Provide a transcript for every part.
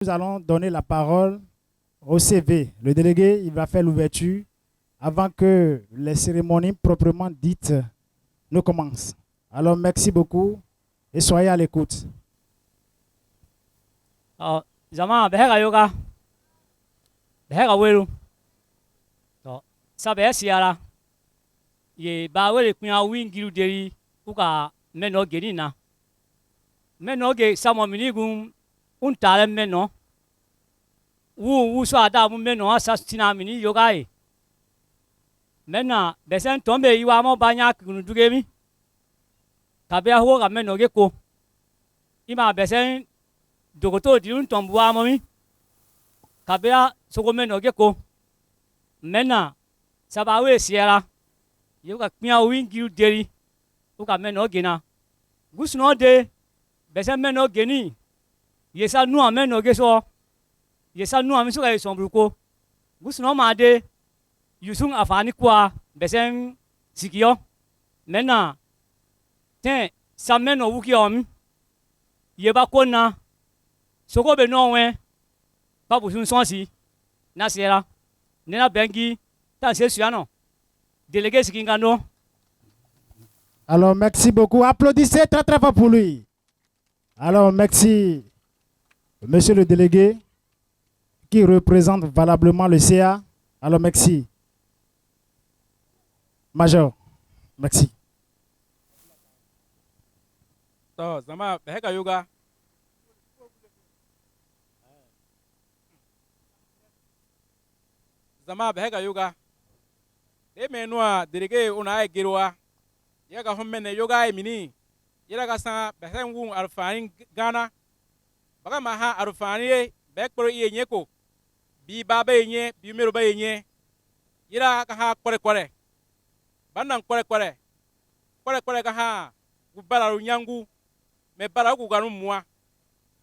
Nous allons donner la parole au CV. Le délégué, il va faire l'ouverture avant que les cérémonies proprement dites ne commencent. Alors, merci beaucoup et soyez à l'écoute. Zama behega yoga behega welu to sabe siara ye ba wele kunya wingiru deri uka meno genina meno ge samo minigun untale meno wu so ada mu meno asastina mini yoga e mena besen tombe iwa mo banya kunu dugemi tabe ho ga meno ge ko ima besen dogoto di un tombua momi kabea soko meno geko mena sabawe siera yoga kpia wingi deri uka meno gena gusno de bese meno geni yesa nu ameno geso yesa nu amiso ga sombruko gusno ma de yusung afani kwa bese sikiyo mena ten sameno wukiyo yeba kona soko be no wen babu sun sonsi na sera nena bengi tan se suano délégué sikingano. Alors merci beaucoup, applaudissez très très fort pour lui. Alors merci monsieur le délégué qui représente valablement le CA. Alors merci Major, merci. To zama beheka yoga zama behega yoga de menua dirige una girwa yaga hommene yoga e mini yaga sa behen wu arfani gana baga ma ha arfani be kporo iye nyeko bi baba yenye bi mero ba yenye yira ka ha kore banan kore ka ha gubara runyangu me bara ku ganu muwa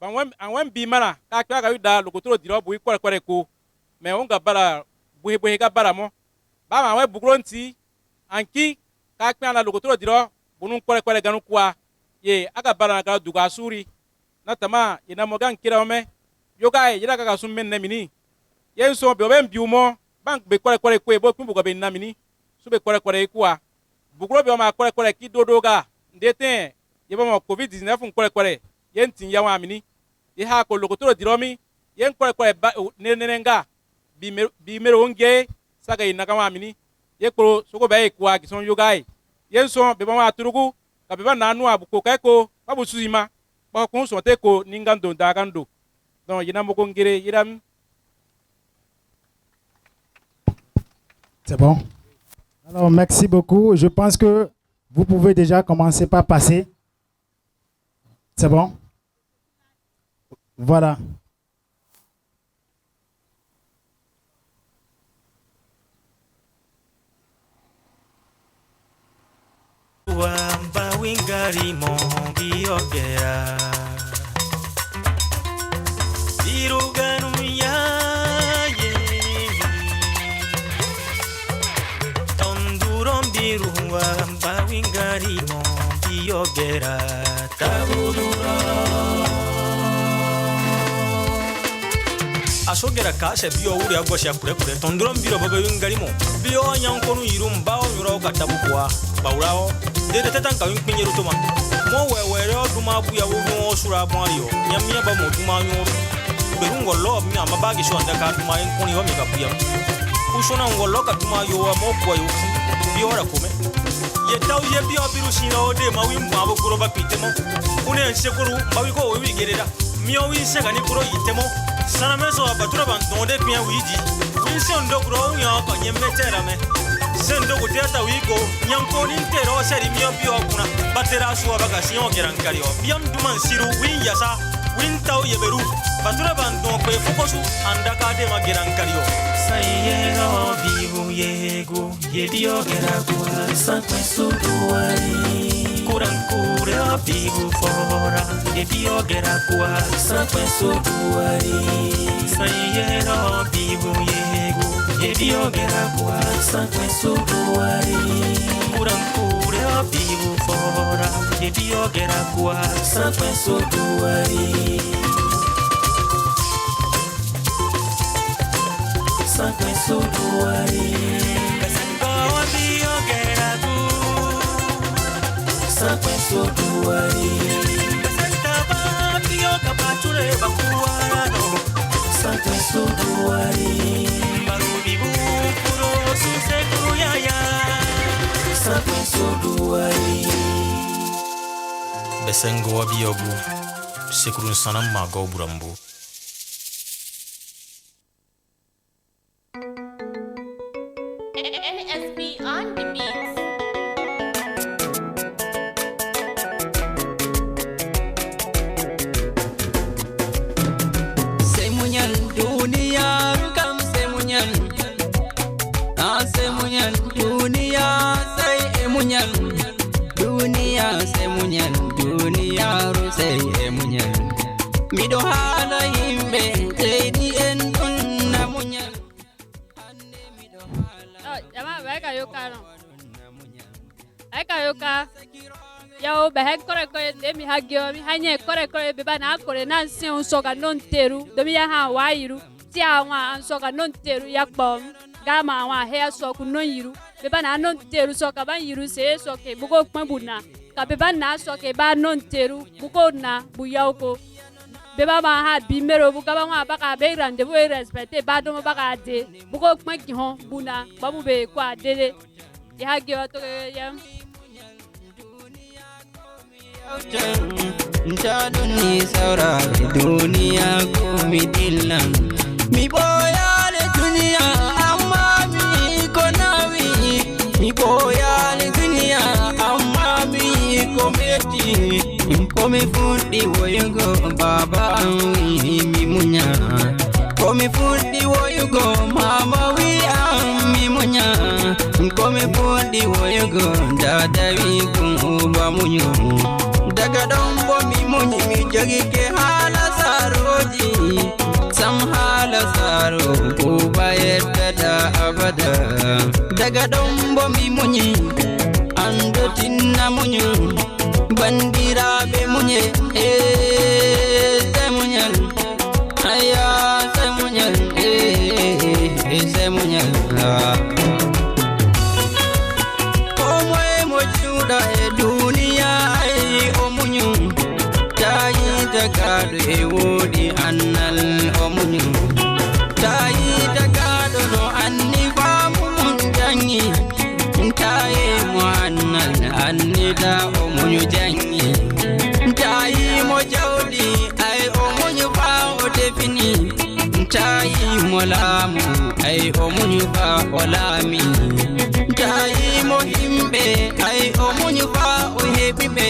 banwen anwen bi mana ka ka yuda lokotoro diro bu kore ko me onga bara buhe ga bara mo ba ma we bugronti anki ka kpe na logotoro diro bunun kwere ganu kwa ye aga bara na ga duga suri na tama ye na mo gan kira me yoga ye yira ga sun men na mini ye so be ben biumo bank be kwere ko e bo kun bugo be na mini so be kwere kwa bugro be ma kwere ki dodo ga ndete ye ba mo covid 19 kwere ye ntin ya wa mini ye ha ko logotoro diro mi ye kwere nenenga bi mero onge saga ina kama mini ye kro soko be kwa kison yogai ye so be ba turugu ka be ba nanu abuko kai ko babu suima ba ko so te ko ningando dagando don yina mo ngire yiram. C'est bon. Alors merci beaucoup. Je pense que vous pouvez déjà commencer par passer. C'est bon. Voilà. Wamba wingari mongi ogera Iruganu ya ye Tonduron biru wamba wingari mongi ogera Tabuduro Asogera kashe biyo uri agosha kure Tonduron biro bobe wingari mo Biyo nyankonu irumba onyuro katabukwa Baurao Dede tetan ka win pinyeru toma mo wewe ro duma buya wo no sura bonrio nyamia ba mo duma nyo berungo lo mi amabagi so ndaka duma en kuni ho mi ka buya usona ngolo ka duma yo mo kwa yo biora kome ye taw ye biyo biru shino de ma win ma bo kuro ba pitemo une nsekuru ba wi ko wi gereda mi o wi se ga ni kuro yitemo sana meso abatura ban donde bien wiji win se ndo kuro nya ka nyemetera me Sendo kuteta wiko nyanko nintero seri mio bio kuna batera suwa baka siyo gerankario biam duman siru win yasa win tau yeberu batura bandon kwe fokosu andaka de ma gerankario sayero bibu yego yedio geragua sankwe suduari kurankure bibu fora yedio geragua sankwe suduari sayero bibu yego yedio geragua sankwe suduari kurankure bibu fora yedio geragua sankwe suduari sakwe suduwari Besengo biyo geragu sakwe suduwari Besentaba biyo kapature bakuwarano sakwe suduwari Marubibu kuro susekuru yaya sakwe suduwari Besengo biyo gu Sekuru sana mago burambu NSB on the beat. Semunyan dunia rukam semunyan semunyan dunia say emunyan dunia semunyan dunia ru say emunyan mido hala himbe tedi en tunna munyan ande mido hala Jama beka yoka no. Eka yoka. Yao behek kore demi hagyo mi hanye kore beba na kore na sin unsoga non teru domi ya ha wairu ti awa ansoga non teru yakbom gama awa he so ku non yiru beba na non teru so ka ban yiru se so ke bugo kpabuna ka beba na so ke ba non teru bugo na buyauko beba ma ha bimero buga ba wa baka be rendezvous e respecter ba do baka de bugo kpaki ho buna babu be kwa dele ya hagyo to ya Ntaduni saura dunia kumidillan mi boyale dunia amma mi konawi mi boyale dunia amma mi kometi komi fundi woyugo baba mi munya komi fundi woyugo mama wi mi munya komi fundi woyugo dada wi ba munyo daga dombo mi muni mi jogi ke hala saroji sam hala saro ko bayeta da abada daga dombo mi muni ando tinna munyu bandira be munye semunyal aya semunyal semunyal komo mo juda e dunia omunyu tayi tagado e wodi annal omunyu tayi tagado no anni famu mun jangi tayi mo annal anni da omunyu jangi tayi mo jawdi ay omunyu fa o defini tayi mo lamu ay omunyu fa o lami tayi mo himbe ay omunyu fa o hebibe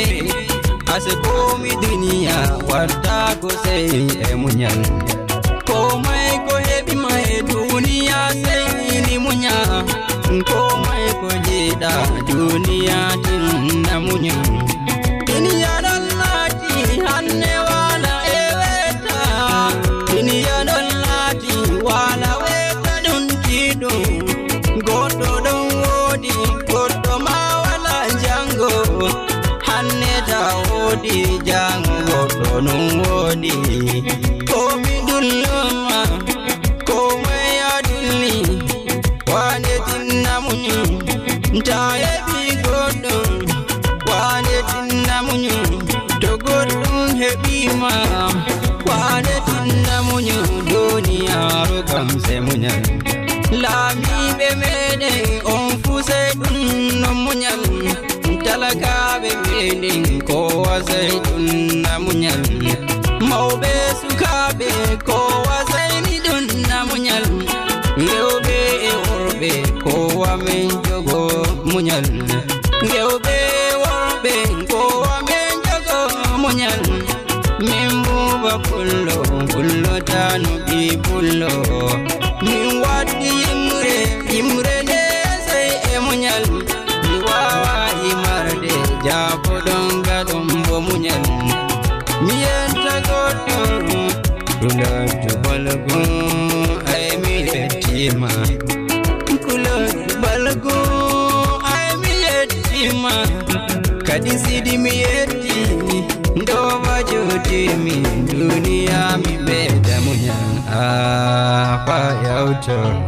ase komi dunia warta ko sei emunyan komai ko hebi mai dunia sei ni munya komai ko jeda dunia tin namunya dunia dan lati hanne wala eweta dunia dan lati wala weta dun kido godo don wodi godo ma wala jango hanne da wodi jango godo no wodi komi dulluma komai adulli wane tinna munyu ntaye bi godo wane tinna munyu to godo hebi ma wane tinna munyu dunia ro kam se munya lami be mede on fuse dun no munyal talaka be mede ko wasai dun na munyal maube sukabe ko wasai ni dun na munyal ngewbe e worbe ko wamen jogo munyal ngewbe worbe ko wamen jogo munyal membu ba pullo tanu bi pullo min waddi imre ne sai e munyal mi wawa imarde jabo don gadon bo munyal mi yenta godo kula balgo ay mi yetima kula balgo ay mi yetima kadi sidi mi yeti ndo bajoti mi dunia mi beda munyal apa ya culture.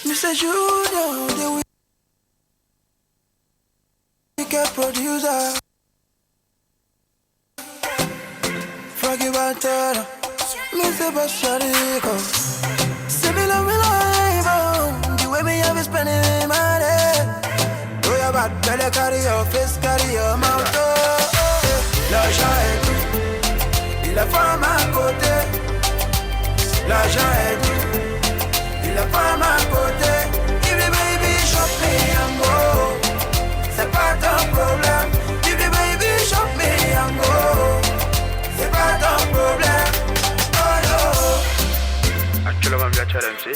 Mr. Judo, the wicked producer. Froggy Batara, Mr. Basharico. Similar, the way me have spending money. Go your back, belly carry your face, carry your mouth. L'argent est tout, il a pas ma côté. L'argent est tout. Il a pas ma côté. If the baby shop me and go, c'est pas ton problème. If the baby shop me and go, c'est pas ton problème. Oh no. Actuellement, je vais challenger.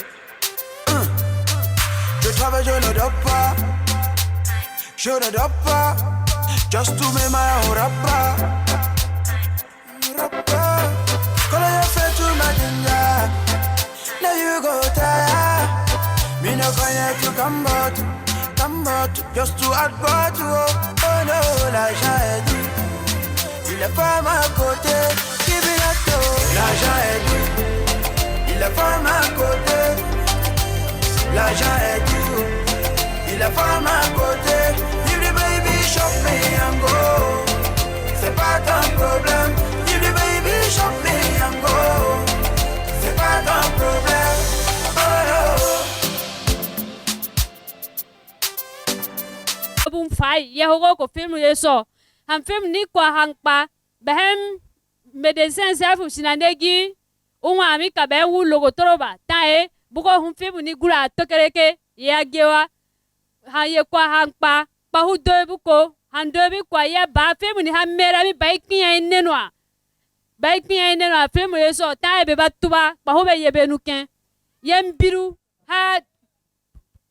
Je travaille, je ne dors pas. Je ne dors pas. Just to make my own rapper. Quand you fait tout ma ginger. Now you go tired. Me no connect to come number two, just to add part to oh no, l'argent est tout. Il est pas à ma côté, give it up to l'argent est tout. Il est pas à ma côté, l'argent est tout. Il est pas à ma côté, give the baby shop me and go. C'est pas ton problème, give the baby shop me and go. C'est pas ton problème, oh no. Bum fai ye hogo ko film ye so han film ni kwa hankpa behem medecin self sinanegi unwa mi ka be wu logo toroba tae buko hun film ni gura tokereke ye agewa han ye kwa hankpa pa hu do buko han do bi kwa ye ba film ni han mera mi baikin ye nenwa film ye so tae be batuba pa hu be ye benuken ye mbiru ha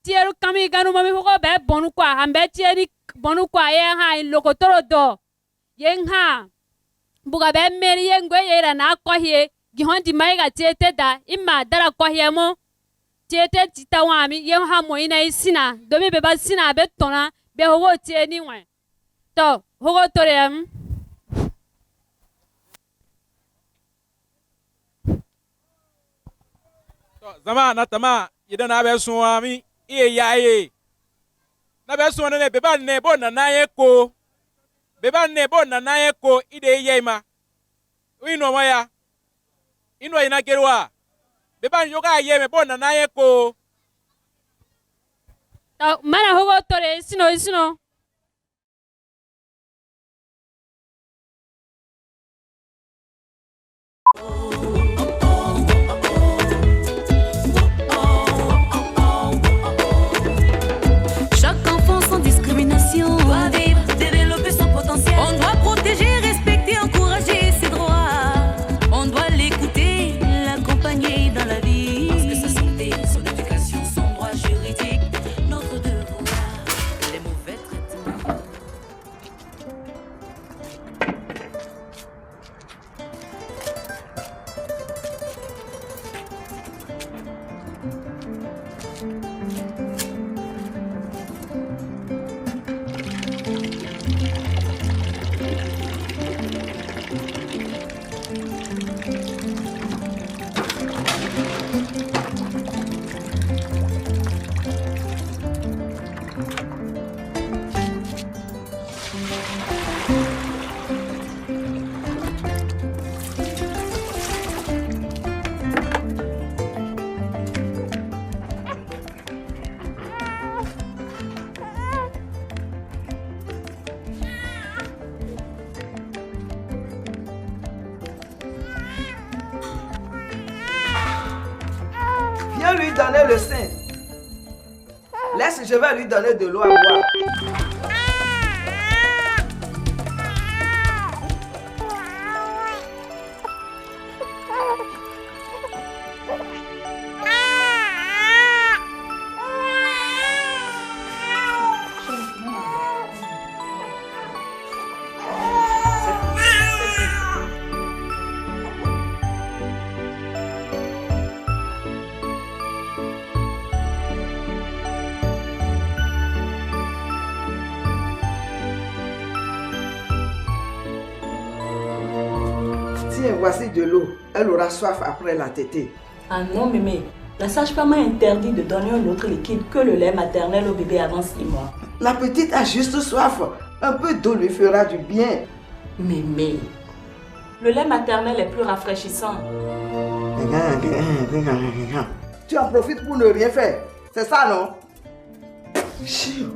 tieru kami ganu mami hogo be bonu kwa hambe tieri bonu kwa ye ha lokotoro do ye ha buga be meri ye ngwe ye ra na kwa hie gihondi maiga tiete da imma dara kwa hie mo tiete tita wami ye ha mo ina isina do mi be ba sina be tona be hogo tieni wen to hogo torem to zama na tama idan na be suwami iye yaye na be so ne beba ne bo na naye ko ide ye ma ino maya ino ina gerwa beba yoga ye me bo na naye ko mana hogo tore sino doit vivre, développer son potentiel. On doit protéger, respecter, encourager ses droits. On doit l'écouter, l'accompagner dans la vie. Parce que sa santé, son éducation, son droit juridique, notre devoir, les mauvais traitements. Viens lui donner le sein. Laisse, je vais lui donner de l'eau à boire. Tiens, voici de l'eau. Elle aura soif après la tétée. Ah non, mémé. La sage-femme a interdit de donner un autre liquide que le lait maternel au bébé avant 6 mois. La petite a juste soif. Un peu d'eau lui fera du bien. Mémé, le lait maternel est plus rafraîchissant. Tu en profites pour ne rien faire. C'est ça, non? Chiou.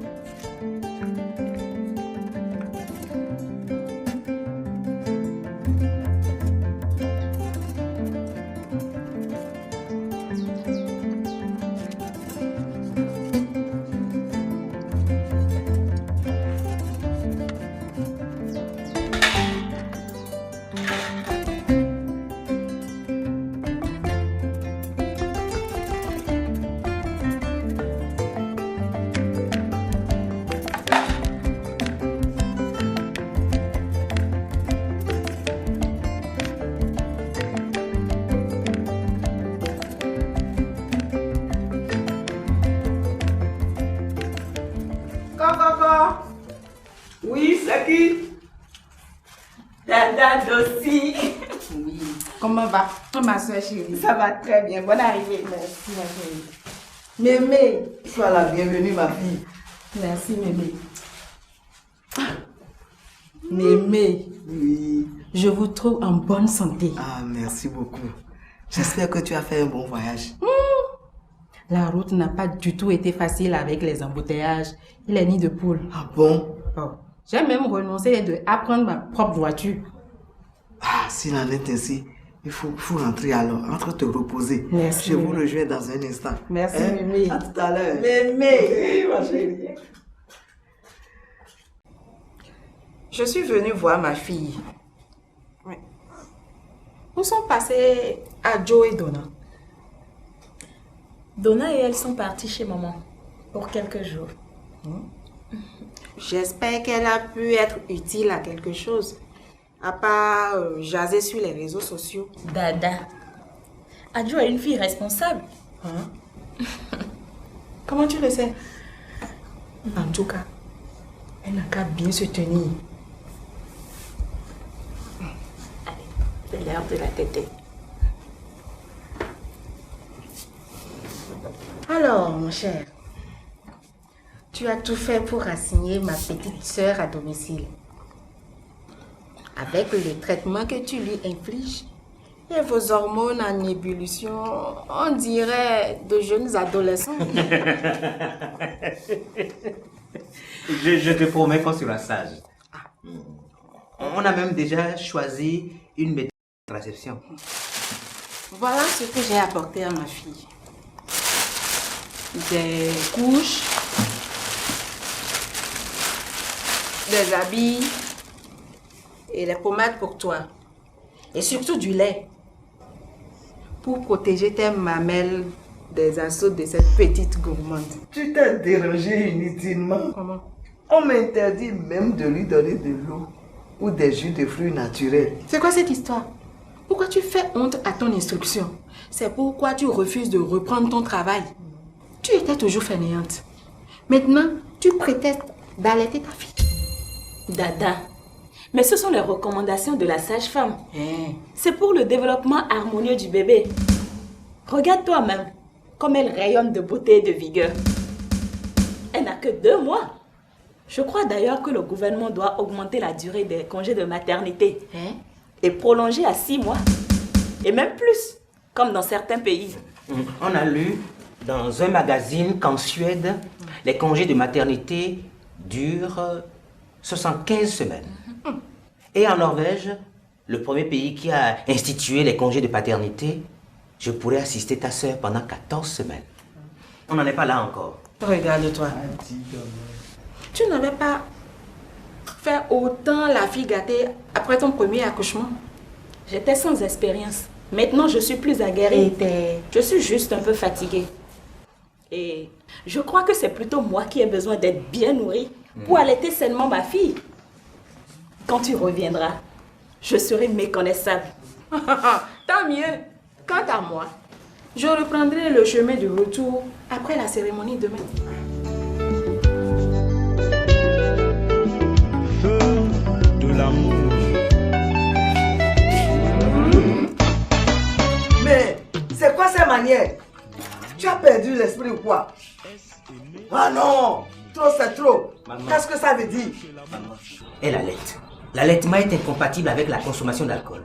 C'est qui? Dada Dossi. Oui. Comment va ma soeur chérie? Ça va très bien. Bonne arrivée. Merci ma chérie. Mémé, sois la bienvenue ma fille. Merci Mémé. Mémé, Oui. je vous trouve en bonne santé. Ah, merci beaucoup. J'espère que tu as fait un bon voyage. La route n'a pas du tout été facile avec les embouteillages et les nids de poules. Ah bon? Oh. J'ai même renoncé à prendre ma propre voiture. Ah, s'il en est ainsi, il faut rentrer alors. Entre te reposer. Merci, Je vous Mémé. rejoins dans un instant. Merci, Hein? Mémé. À tout à l'heure. Mémé, ma chérie. Je suis venue voir ma fille. Oui. Où sont passés Adjo et Donna? Donna et elle sont partis chez maman pour quelques jours. J'espère qu'elle a pu être utile à quelque chose, à part jaser sur les réseaux sociaux. Dada. Adjo est une fille responsable. Hein? Comment tu le sais? En tout cas, elle n'a qu'à bien se tenir. C'est l'heure de la tétée. Alors, mon cher, tu as tout fait pour assigner ma petite sœur à domicile. Avec le traitement que tu lui infliges et vos hormones en ébullition, on dirait de jeunes adolescents. Je te promets qu'on sera sage. On a même déjà choisi une méthode de contraception. Voilà ce que j'ai apporté à ma fille. Des couches, des habits et les pommades pour toi. Et surtout du lait pour protéger tes mamelles des assauts de cette petite gourmande. Tu t'es dérangé inutilement. Comment? On m'interdit même de lui donner de l'eau ou des jus de fruits naturels. C'est quoi cette histoire? Pourquoi tu fais honte à ton instruction? C'est pourquoi tu refuses de reprendre ton travail. Tu étais toujours fainéante. Maintenant, tu prétextes d'allaiter ta fille. Dada. Mais ce sont les recommandations de la sage-femme. C'est pour le développement harmonieux du bébé. Regarde toi-même, comme elle rayonne de beauté et de vigueur. Elle n'a que 2 mois. Je crois d'ailleurs que le gouvernement doit augmenter la durée des congés de maternité et prolonger à 6 mois. Et même plus, comme dans certains pays. On a lu dans un magazine qu'en Suède, les congés de maternité durent 75 semaines. Et en Norvège, le premier pays qui a institué les congés de paternité, je pourrais assister ta sœur pendant 14 semaines. On n'en est pas là encore. Regarde-toi. Tu n'avais pas fait autant la fille gâtée après ton premier accouchement? J'étais sans expérience. Maintenant, je suis plus aguerrie. Je suis juste un peu fatiguée. Et je crois que c'est plutôt moi qui ai besoin d'être bien nourrie pour allaiter sainement ma fille. Quand tu reviendras, je serai méconnaissable. Tant mieux. Quant à moi, je reprendrai le chemin de retour après la cérémonie demain. Feu de l'amour. Mais c'est quoi ces manières? Tu as perdu l'esprit ou quoi? Ah non! Trop c'est trop! Qu'est-ce que ça veut dire? Elle allaite. L'allaitement est incompatible avec la consommation d'alcool.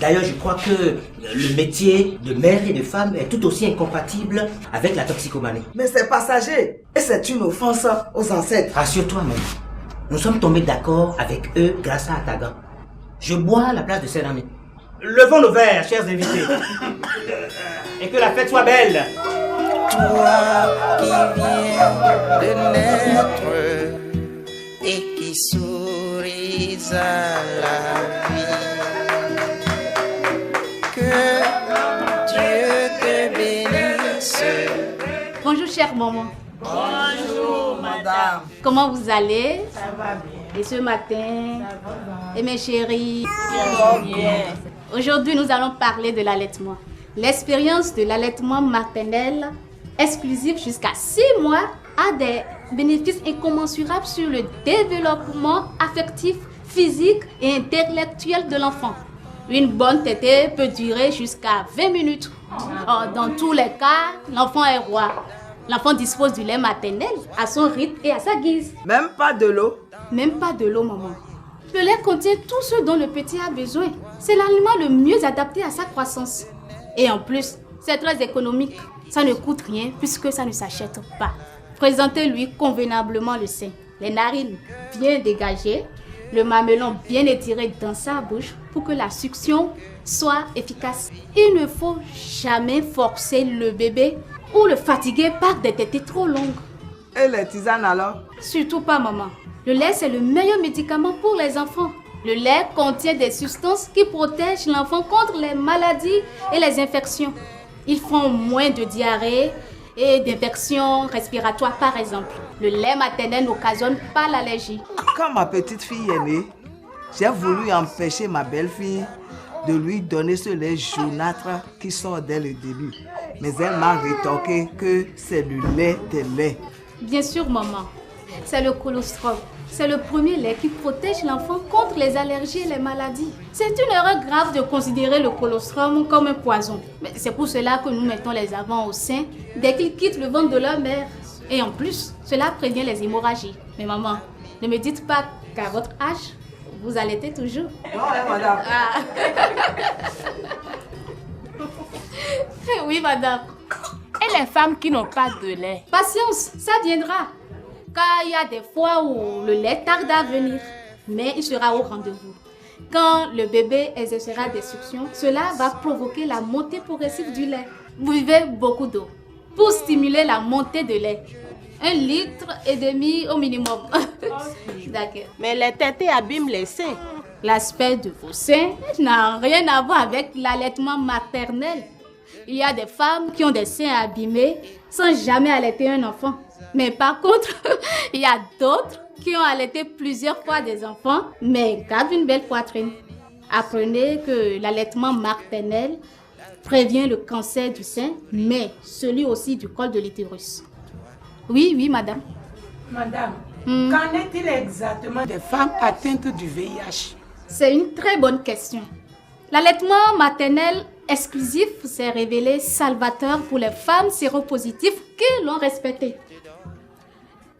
D'ailleurs, je crois que le métier de mère et de femme est tout aussi incompatible avec la toxicomanie. Mais c'est passager et c'est une offense aux ancêtres. Rassure-toi même. Nous sommes tombés d'accord avec eux grâce à Atagan. Je bois à la place de ses amis. Levons nos verres, chers invités. Et que la fête soit belle. Toi qui viens de naître et qui souris à la vie, que Dieu te bénisse. Bonjour chère maman. Bonjour madame. Comment vous allez? Ça va bien. Et ce matin? Et mes chéris? Bien. Aujourd'hui nous allons parler de l'allaitement. L'expérience de l'allaitement maternel exclusif jusqu'à 6 mois a des bénéfices incommensurables sur le développement affectif, physique et intellectuel de l'enfant. Une bonne tétée peut durer jusqu'à 20 minutes. Dans tous les cas, l'enfant est roi. L'enfant dispose du lait maternel à son rythme et à sa guise. Même pas de l'eau? Même pas de l'eau, maman. Le lait contient tout ce dont le petit a besoin. C'est l'aliment le mieux adapté à sa croissance. Et en plus, c'est très économique. Ça ne coûte rien puisque ça ne s'achète pas. Présentez-lui convenablement le sein. Les narines bien dégagées, le mamelon bien étiré dans sa bouche pour que la succion soit efficace. Il ne faut jamais forcer le bébé ou le fatiguer par des tétées trop longues. Et les tisanes alors? Surtout pas, maman. Le lait, c'est le meilleur médicament pour les enfants. Le lait contient des substances qui protègent l'enfant contre les maladies et les infections. Ils font moins de diarrhée et d'infections respiratoires, par exemple. Le lait maternel n'occasionne pas l'allergie. Quand ma petite fille est née, j'ai voulu empêcher ma belle-fille de lui donner ce lait jaunâtre qui sort dès le début. Mais elle m'a rétorqué que c'est le lait des laits. Bien sûr, maman. C'est le colostrum. C'est le premier lait qui protège l'enfant contre les allergies et les maladies. C'est une erreur grave de considérer le colostrum comme un poison. Mais c'est pour cela que nous mettons les enfants au sein dès qu'ils quittent le ventre de leur mère. Et en plus, cela prévient les hémorragies. Mais maman, ne me dites pas qu'à votre âge, vous allaitez toujours. Non, madame. Oui, madame. Et les femmes qui n'ont pas de lait? Patience, ça viendra. Car il y a des fois où le lait tarde à venir, mais il sera au rendez-vous. Quand le bébé exercera des suctions, cela va provoquer la montée progressive du lait. Buvez beaucoup d'eau pour stimuler la montée de lait. 1,5 litre au minimum. D'accord. Mais les tétées abîment les seins. L'aspect de vos seins n'a rien à voir avec l'allaitement maternel. Il y a des femmes qui ont des seins abîmés sans jamais allaiter un enfant. Mais par contre, il y a d'autres qui ont allaité plusieurs fois des enfants, mais gardent une belle poitrine. Apprenez que l'allaitement maternel prévient le cancer du sein, mais celui aussi du col de l'utérus. Oui, madame. Madame, qu'en est-il exactement des femmes atteintes du VIH? C'est une très bonne question. L'allaitement maternel exclusif s'est révélé salvateur pour les femmes séropositives qui l'ont respecté.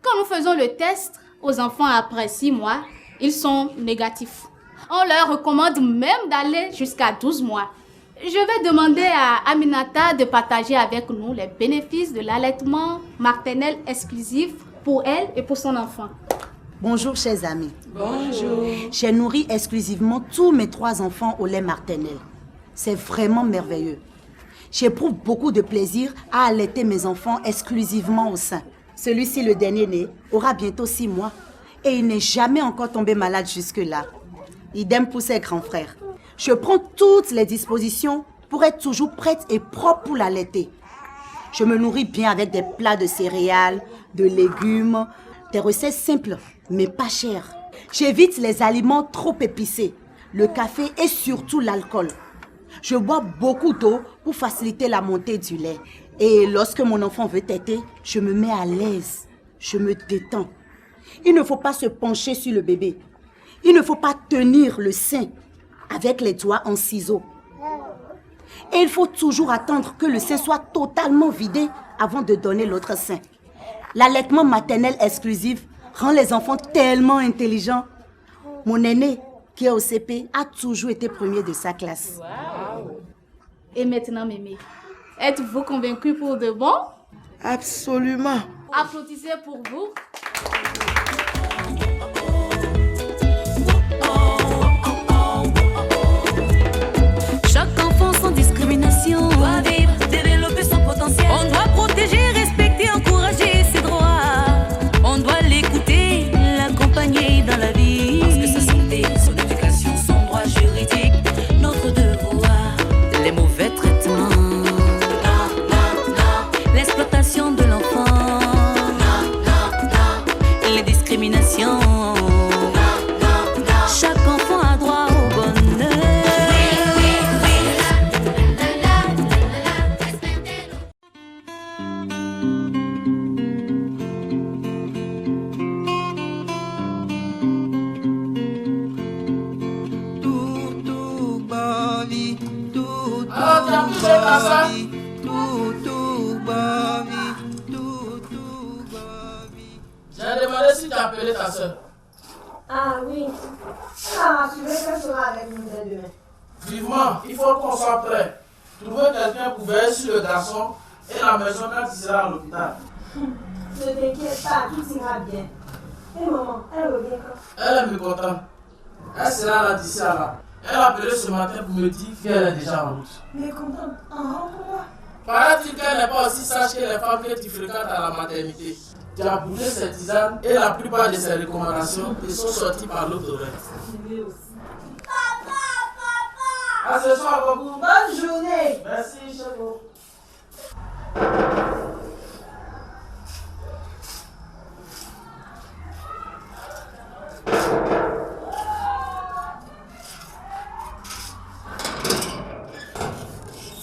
Quand nous faisons le test aux enfants après 6 mois, ils sont négatifs. On leur recommande même d'aller jusqu'à 12 mois. Je vais demander à Aminata de partager avec nous les bénéfices de l'allaitement maternel exclusif pour elle et pour son enfant. Bonjour chers amis. Bonjour. J'ai nourri exclusivement tous mes 3 enfants au lait maternel. C'est vraiment merveilleux. J'éprouve beaucoup de plaisir à allaiter mes enfants exclusivement au sein. Celui-ci, le dernier né, aura bientôt 6 mois et il n'est jamais encore tombé malade jusque-là. Idem pour ses grands frères. Je prends toutes les dispositions pour être toujours prête et propre pour l'allaiter. Je me nourris bien avec des plats de céréales, de légumes, des recettes simples mais pas chères. J'évite les aliments trop épicés, le café et surtout l'alcool. Je bois beaucoup d'eau pour faciliter la montée du lait. Et lorsque mon enfant veut téter, je me mets à l'aise. Je me détends. Il ne faut pas se pencher sur le bébé. Il ne faut pas tenir le sein avec les doigts en ciseaux. Et il faut toujours attendre que le sein soit totalement vidé avant de donner l'autre sein. L'allaitement maternel exclusif rend les enfants tellement intelligents. Mon aîné, qui est au CP, a toujours été premier de sa classe. Wow. Et maintenant, mémé, êtes-vous convaincu pour de bon? Absolument. Applaudissez pour vous. Chaque enfant sans discrimination doit vivre, développer son potentiel. On doit protéger, respecter, encourager ses droits. On doit l'écouter, l'accompagner dans la vie. Parce que sa santé, son éducation, son droit juridique, notre devoir. Les mauvais traitements, non, non, non. L'exploitation de l'enfant, non, non, non. Les discriminations, non, non, non. Chaque enfant a droit au bonheur. J'ai demandé si tu as appelé ta soeur. Ah oui. Elle m'a rassuré qu'elle sera avec nous dès demain. Vivement, il faut qu'on soit prêt. Trouver quelqu'un pour veiller sur le garçon et la maison quand il sera à l'hôpital. Ne t'inquiète pas, tout ira bien. Et maman, elle revient quand? Elle est mécontente. Elle sera là d'ici à là. Elle a appelé ce matin pour me dire qu'elle est déjà en route. Mécontente? En rentre-là? Paraît-il qu'elle n'est pas aussi sage que les femmes que tu fréquentes à la maternité. Tu as bougé ses tisanes et la plupart de ses recommandations te sont sorties par l'autre oreille. À ce soir, beaucoup. Bonne journée. Merci, Chego.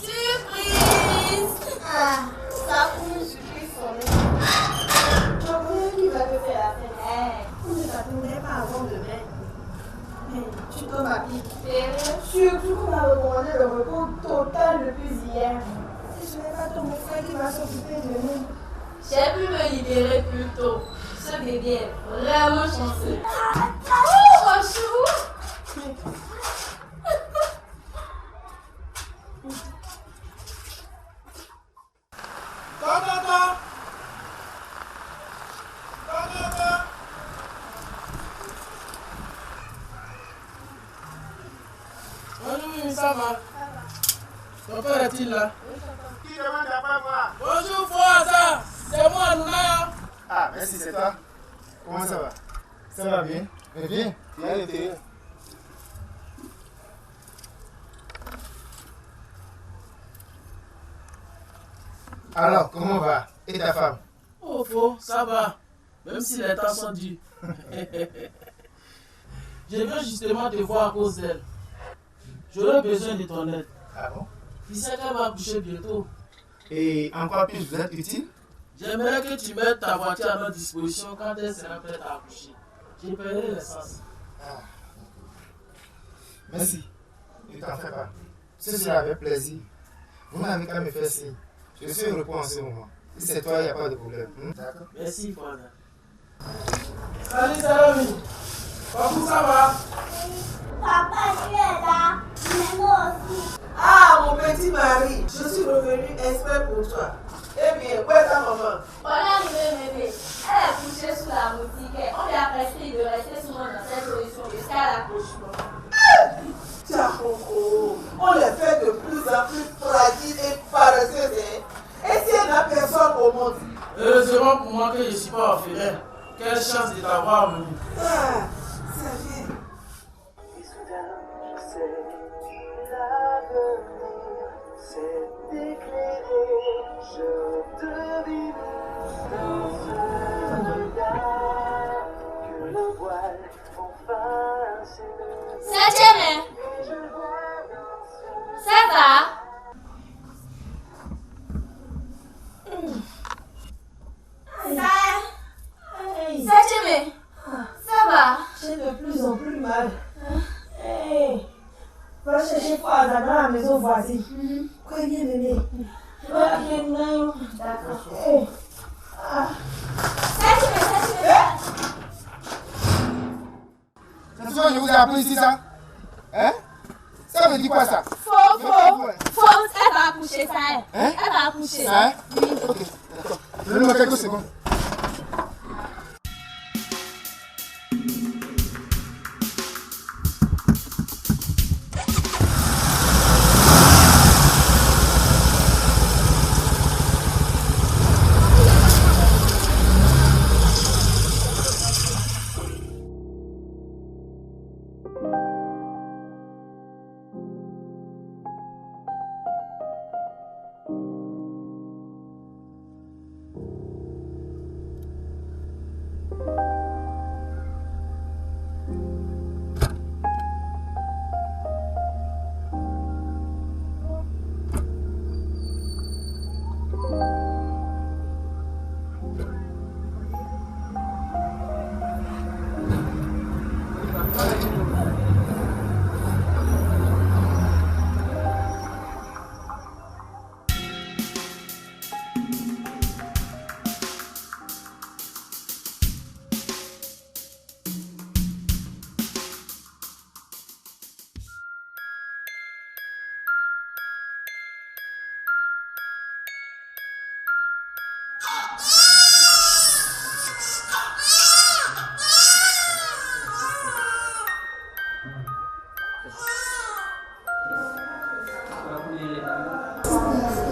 Surprise! Ah, ça pour une surprise pour nous. Je connais qui va te faire la fête. On ne t'attendait pas avant demain. Mais tu tombes à pied. Surtout qu'on a recommandé le repos total depuis hier. Si ce n'est pas ton frère qui va s'occuper de nous. J'ai pu me libérer plus tôt. Ce bébé est vraiment chanceux. Oh, chou! Bonjour, ça va? Ton père est-il là? Qui demande à pas moi? Bonjour, Fouaza. C'est moi, Nouna. Ah, merci, c'est toi. Comment ça va? Ça va bien? Mais viens, viens à l'intérieur. Alors, comment va? Et ta femme? Oh, Faux, ça va. Même si les temps sont durs. Je viens justement te voir à cause d'elle. J'aurais besoin de ton aide. Ah bon? Tu sais qu'elle va accoucher bientôt. Et en quoi puis-je vous être utile? J'aimerais que tu mettes ta voiture à notre disposition quand elle sera prête à accoucher. Je paierai l'essence. Ah. Merci. Ne t'en fais pas. Ce sera avec plaisir. Vous n'avez qu'à me faire signe. Je suis au repos en ce moment. Si c'est toi, il n'y a pas de problème. D'accord? Merci, Fouaza. Salut, Salami. Comment ça va? Papa, tu es là. Mais moi aussi. Ah, mon petit mari, je suis revenue exprès pour toi. Eh bien, où est ta maman? Voilà arrivé bébé. Elle est couchée sous la boutique. On lui a prescrit de rester souvent dans cette position jusqu'à l'accouchement. Tiens, Coco, on les fait de plus en plus fragiles et paresseuses. Et si elle n'a personne au monde? Heureusement pour moi que je ne suis pas orphelin. Quelle chance de t'avoir venu. Ah, ça vient. Et soudain, je sais, l'avenir s'est éclairé. Je devine dans ce regard que le voile enfin s'est Septième. Ça va? Septième. Ça va? J'ai de plus en plus mal. Hey, va chercher Fouaza dans la maison voisine. Préviens bébé. D'accord. Hey. Ah. C'est ce que je vous ai appris ici, ça? Hein? Ça veut dire quoi, ça? Faux. Elle va accoucher, ça est. Hein? Elle va accoucher. Ça, hein? Ok, d'accord. Donnez-moi quelques secondes.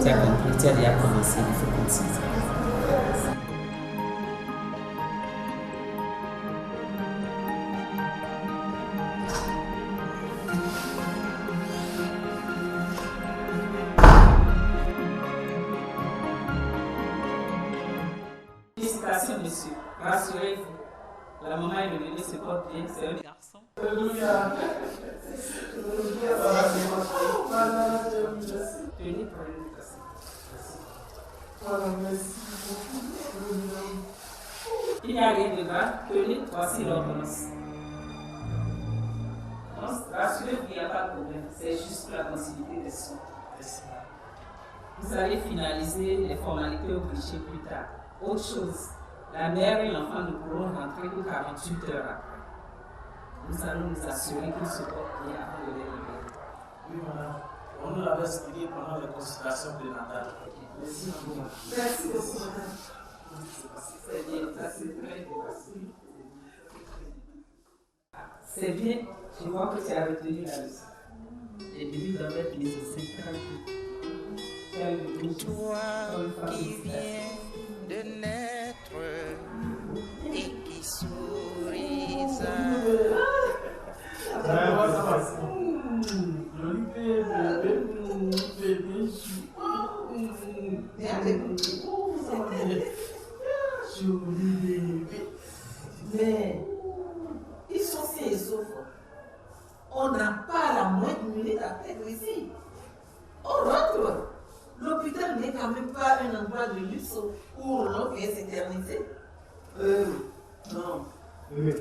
tu as compris, tu as déjà commencé, il faut continuer. Félicitations, monsieur. Rassurez-vous. La maman et le bébé se portent bien, c'est un garçon. Alléluia. Tenez pour l'éducation. Il n'y a rien de grave. Tenez, voici l'ordonnance. Rassurez-vous, il n'y a pas de problème. C'est juste la possibilité des soins. Vous allez finaliser les formalités obligées plus tard. Autre chose, la mère et l'enfant ne pourront rentrer que 48 heures après. Nous allons nous assurer qu'ils se portent bien avant de les libérer. Oui, madame. On nous l'avait expliqué pendant les consultations prénatales. Merci beaucoup. Merci beaucoup, madame. C'est bien, ça c'est très bien. C'est bien, je vois que tu as retenu la leçon. Les bébés doivent être les tranquilles. Toi qui viens de naître et qui souris Mais ils sont sains et saufs. On n'a pas la moindre minute à perdre ici. On rentre. L'hôpital n'est quand même pas un endroit de luxe où l'on vient s'éterniser. Non. Oui.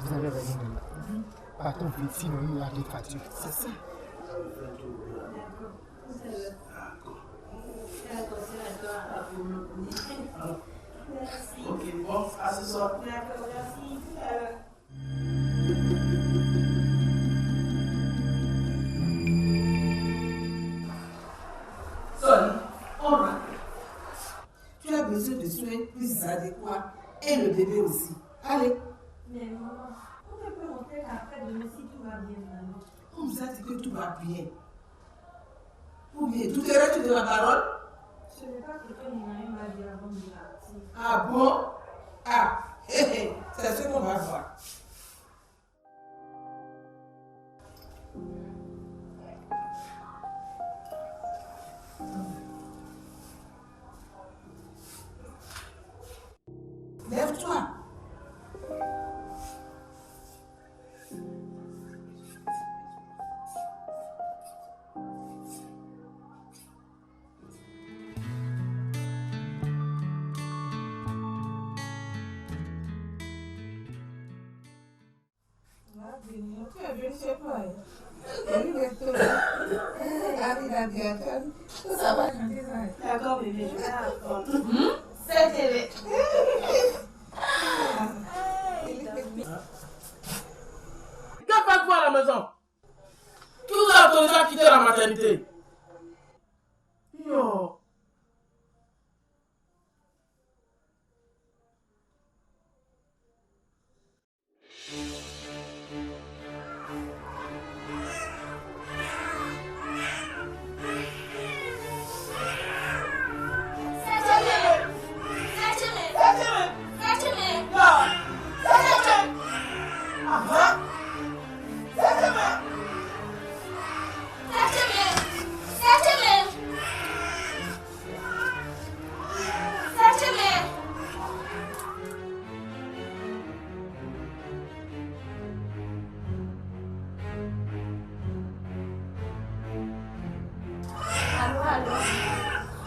Vous avez raison. Partons vite, sinon il y a des fractures. C'est ça. Ok, bon, à ce soir. Sonny, on rentre. Tu as besoin de soins plus adéquats et le bébé aussi. Allez. Mais maman, on ne peut rentrer après demain si tout va bien. On nous a dit que tout va bien. Ou bien, tout est resté de la parole? Ce n'est pas ce que Ninaï m'a dit avant de partir. Ah bon? Ah, c'est ce qu'on va voir. Lève-toi. Tu es venu chez toi. Ça va? D'accord, bébé, je vais apprendre. C'est télé. Que faites-vous à la maison? Qui vous a autorisé à quitter la maternité? Yo.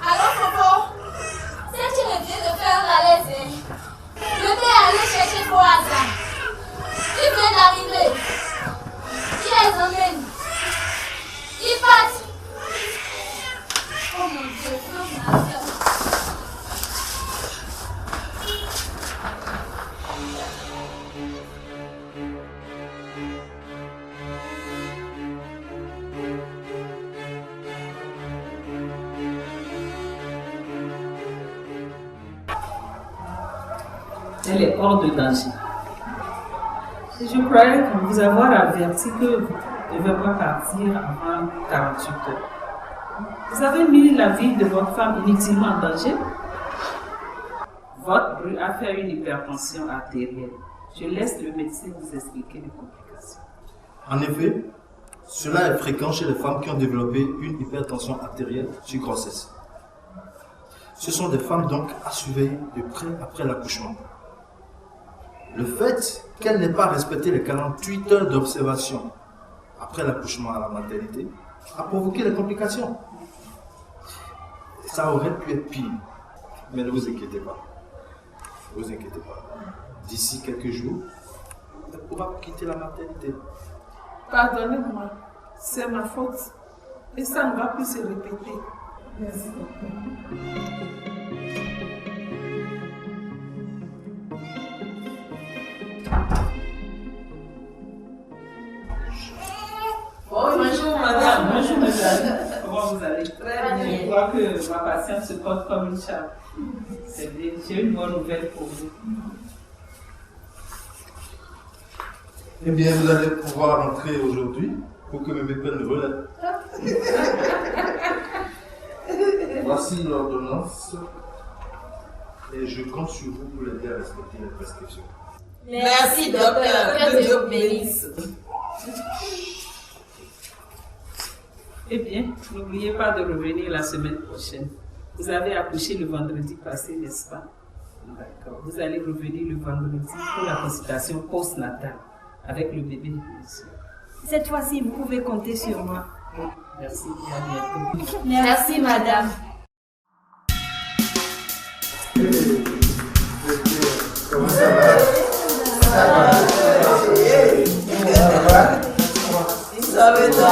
Allô, Popo? C'est tu me viens de faire la laisse. Je vais aller chercher pour hasard. Il vient d'arriver. Qui les emmène? Ils partent. Oh mon Dieu, oh ma soeur. Elle est hors de danger. Et je croyais que vous avoir averti que vous ne devez pas partir avant 48 heures. Vous avez mis la vie de votre femme inutilement en danger. Votre bru a fait une hypertension artérielle. Je laisse le médecin vous expliquer les complications. En effet, cela est fréquent chez les femmes qui ont développé une hypertension artérielle sur grossesse. Ce sont des femmes donc à surveiller de près après l'accouchement. Le fait qu'elle n'ait pas respecté les 48 heures d'observation après l'accouchement à la maternité a provoqué des complications. Ça aurait pu être pire, mais ne vous inquiétez pas. Ne vous inquiétez pas. D'ici quelques jours, elle pourra quitter la maternité. Pardonnez-moi, c'est ma faute. Et ça ne va plus se répéter. Merci. Bonjour madame. Bonjour madame. Comment vous allez? Très bien. Je crois que ma patiente se porte comme une charme. C'est bien. J'ai une bonne nouvelle pour vous. Eh bien, vous allez pouvoir rentrer aujourd'hui pour que mes prenne le relais. Voici l'ordonnance et je compte sur vous pour l'aider à respecter les prescriptions. Merci, docteur. Que Dieu vous bénisse. Eh bien, n'oubliez pas de revenir la semaine prochaine. Vous avez accouché le vendredi passé, n'est-ce pas? D'accord. Vous allez revenir le vendredi pour la consultation post-natale avec le bébé. Cette fois-ci, vous pouvez compter sur moi. Merci, à bientôt. Merci, madame. Comment ça va? Ça va?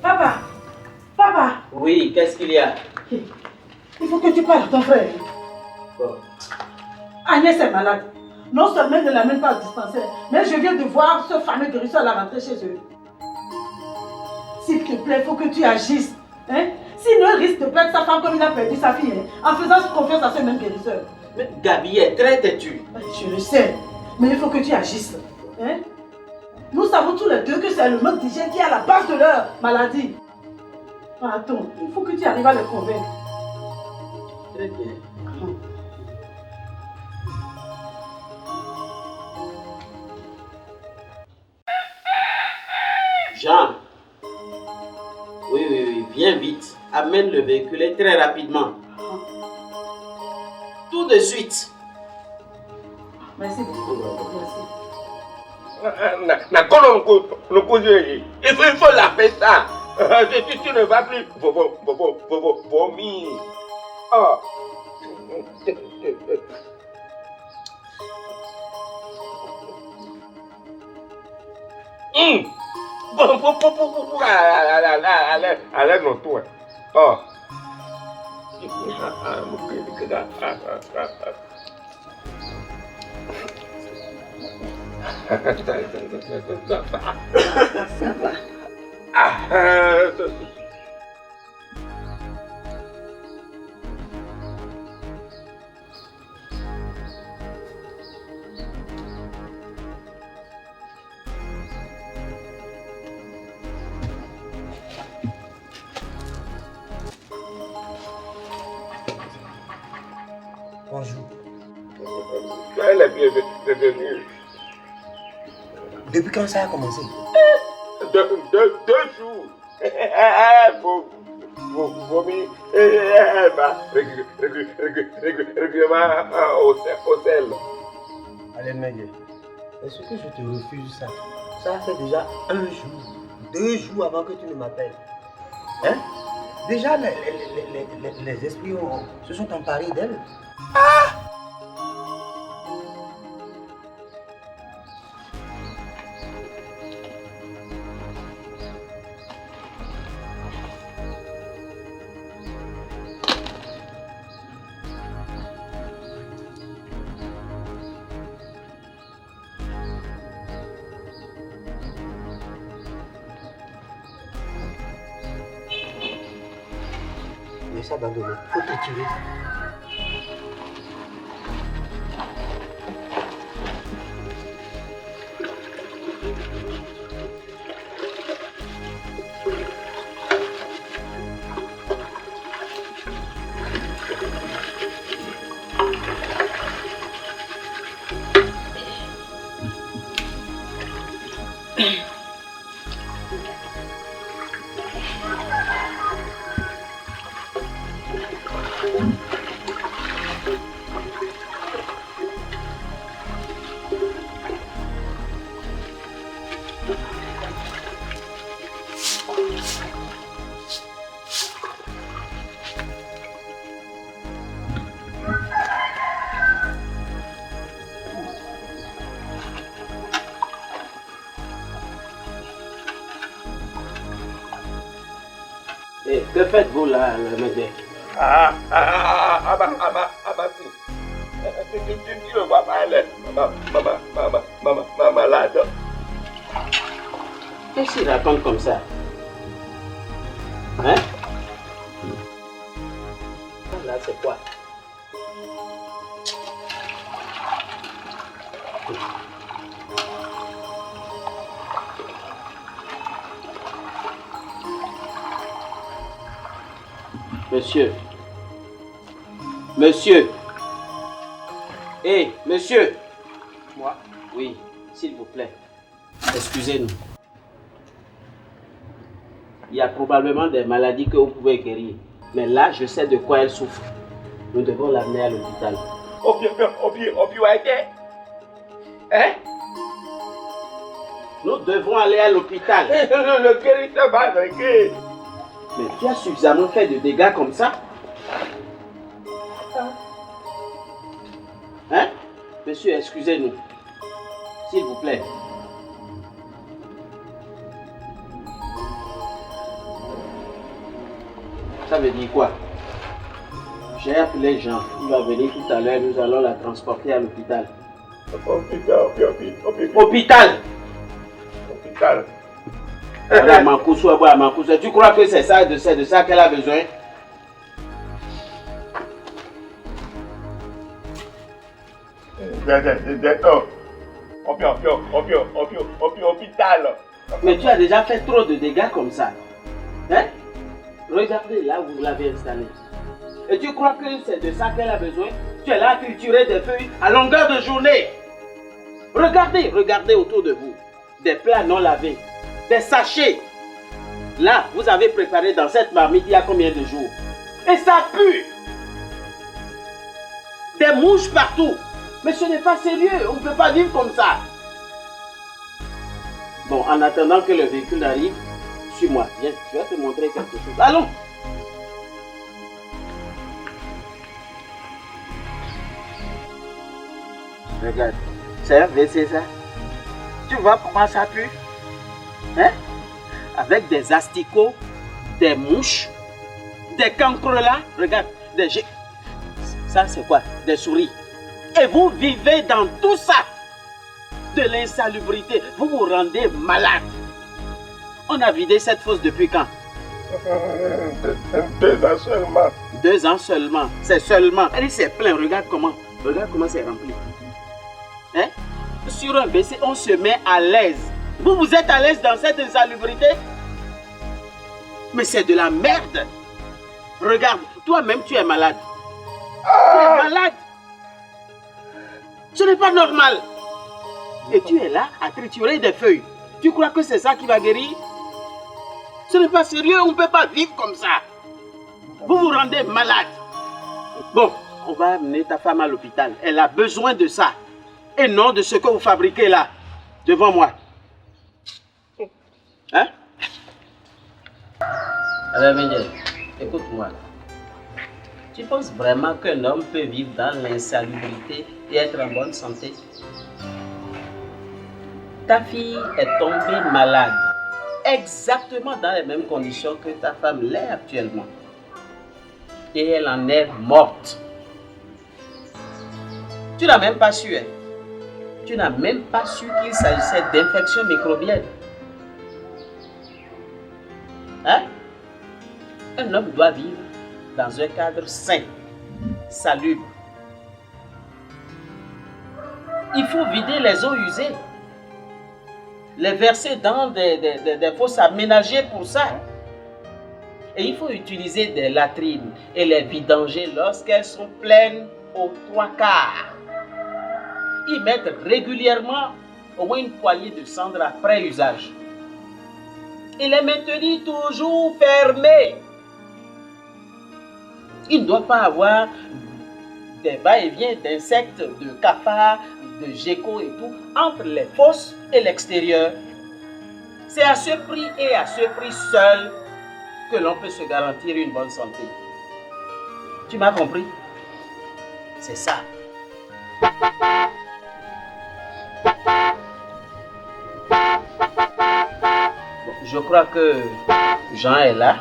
Ça va? Ça va? Oui, qu'est-ce qu'il y a? Il faut que tu parles à ton frère. Bon. Agnès est malade. Non seulement elle ne l'amène pas au dispensaire, mais je viens de voir ce fameux guérisseur à la rentrée chez eux. S'il te plaît, il faut que tu agisses. Hein? Sinon, il risque de perdre sa femme comme il a perdu sa fille, hein, en faisant confiance à ce même guérisseur. Mais Gabi est très têtue. Je le sais, mais il faut que tu agisses. Hein? Nous savons tous les deux que c'est le manque d'hygiène qui est à la base de leur maladie. Attends, il faut que tu arrives à les convaincre. Très bien. Jean. Oui, viens vite. Amène le véhicule et très rapidement. Tout de suite. Merci beaucoup. Merci. Il faut laver ça. Tu ne vas plus vomir. Oh. Allez, non, toi. Oh. soyez les bienvenus. Depuis quand ça a commencé? 2 jours. Vous vomi régulièrement au sel. Allez, Mengue, est-ce que je te refuse ça? Ça fait déjà 1 jour, 2 jours avant que tu ne m'appelles. Hein? Déjà, les esprits se sont emparés d'elle. Laisse abandonner, faut te tuer. Que faites-vous là, le mec? Tu ne vois pas, elle est malade. Qu'est-ce qu'il raconte comme ça? Hein? Là, c'est quoi? Monsieur. Monsieur. Hé, monsieur. Moi? Oui, s'il vous plaît. Excusez-nous. Il y a probablement des maladies que vous pouvez guérir. Mais là, je sais de quoi elle souffre. Nous devons l'amener à l'hôpital. Hein? Nous devons aller à l'hôpital. Le guérisseur va arrêter. Mais tu as suffisamment fait de dégâts comme ça? Hein? Monsieur, excusez-nous. S'il vous plaît. Ça veut dire quoi? J'ai appelé Jean. Il va venir tout à l'heure. Nous allons la transporter à l'hôpital. Hôpital! Voilà, Mankoussou, tu crois que c'est de ça qu'elle a besoin? Hôpital. Mais tu as déjà fait trop de dégâts comme ça. Hein? Regardez là où vous l'avez installée. Et tu crois que c'est de ça qu'elle a besoin? Tu es là à culturer des feuilles à longueur de journée. Regardez autour de vous. Des plats non lavés. Des sachets. Là, vous avez préparé dans cette marmite il y a combien de jours? Et ça pue. Des mouches partout. Mais ce n'est pas sérieux. On ne peut pas vivre comme ça. Bon, en attendant que le véhicule arrive, suis-moi. Viens, je vais te montrer quelque chose. Allons. Regarde. C'est un WC ça. Tu vois comment ça pue? Hein? Avec des asticots, des mouches, des cancres là. Regarde, des... Ça c'est quoi? Des souris. Et vous vivez dans tout ça. De l'insalubrité. Vous vous rendez malade. On a vidé cette fosse depuis quand? 2 ans seulement. 2 ans seulement. C'est seulement. Elle c'est plein. Regarde comment c'est rempli. Hein? Sur un WC, on se met à l'aise. Vous êtes à l'aise dans cette insalubrité? Mais c'est de la merde. Regarde, toi-même tu es malade. Tu es malade. Ce n'est pas normal. Et tu es là à triturer des feuilles. Tu crois que c'est ça qui va guérir? Ce n'est pas sérieux, on ne peut pas vivre comme ça. Vous vous rendez malade. Bon, on va amener ta femme à l'hôpital. Elle a besoin de ça. Et non de ce que vous fabriquez là, devant moi. Hein? Alors, Méniel, écoute-moi. Tu penses vraiment qu'un homme peut vivre dans l'insalubrité et être en bonne santé? Ta fille est tombée malade, exactement dans les mêmes conditions que ta femme l'est actuellement. Et elle en est morte. Tu n'as même pas su, hein? Tu n'as même pas su qu'il s'agissait d'infection microbienne. Hein? Un homme doit vivre dans un cadre sain, salubre. Il faut vider les eaux usées, les verser dans des fosses aménagées pour ça. Et il faut utiliser des latrines et les vidanger lorsqu'elles sont pleines aux 3/4. Y mettre régulièrement au moins une poignée de cendres après usage. Et les maintenir toujours fermées. Il ne doit pas avoir des va-et-vient d'insectes, de cafards, de geckos et tout entre les fosses et l'extérieur. C'est à ce prix et à ce prix seul que l'on peut se garantir une bonne santé. Tu m'as compris? C'est ça. Bon, je crois que Jean est là.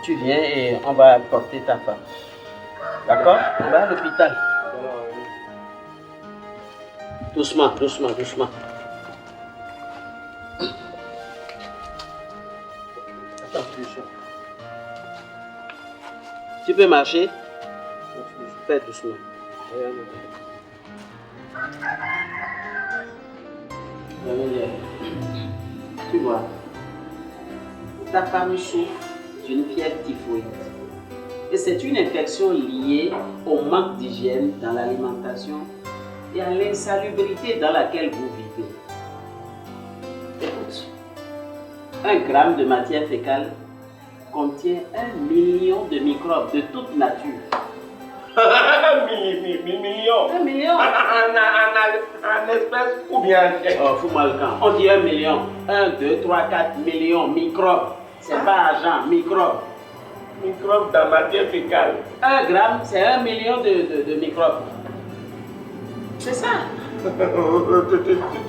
Tu viens et on va porter ta femme. D'accord? On va à l'hôpital. Doucement, doucement, doucement. Attends, doucement. Tu peux marcher? Fais doucement. Tu vois, ta femme souffre d'une fièvre typhoïde. Et c'est une infection liée au manque d'hygiène dans l'alimentation et à l'insalubrité dans laquelle vous vivez. Écoute, 1 gramme de matière fécale contient 1 million de microbes de toute nature. Million. 1 million. En espèce ou bien... Oh, fous-moi le camp. On dit 1 million. 1, 2, 3, 4 millions microbes. C'est pas argent, microbes. Microbes dans matière fécale. 1 gramme, c'est 1 million de microbes. C'est ça.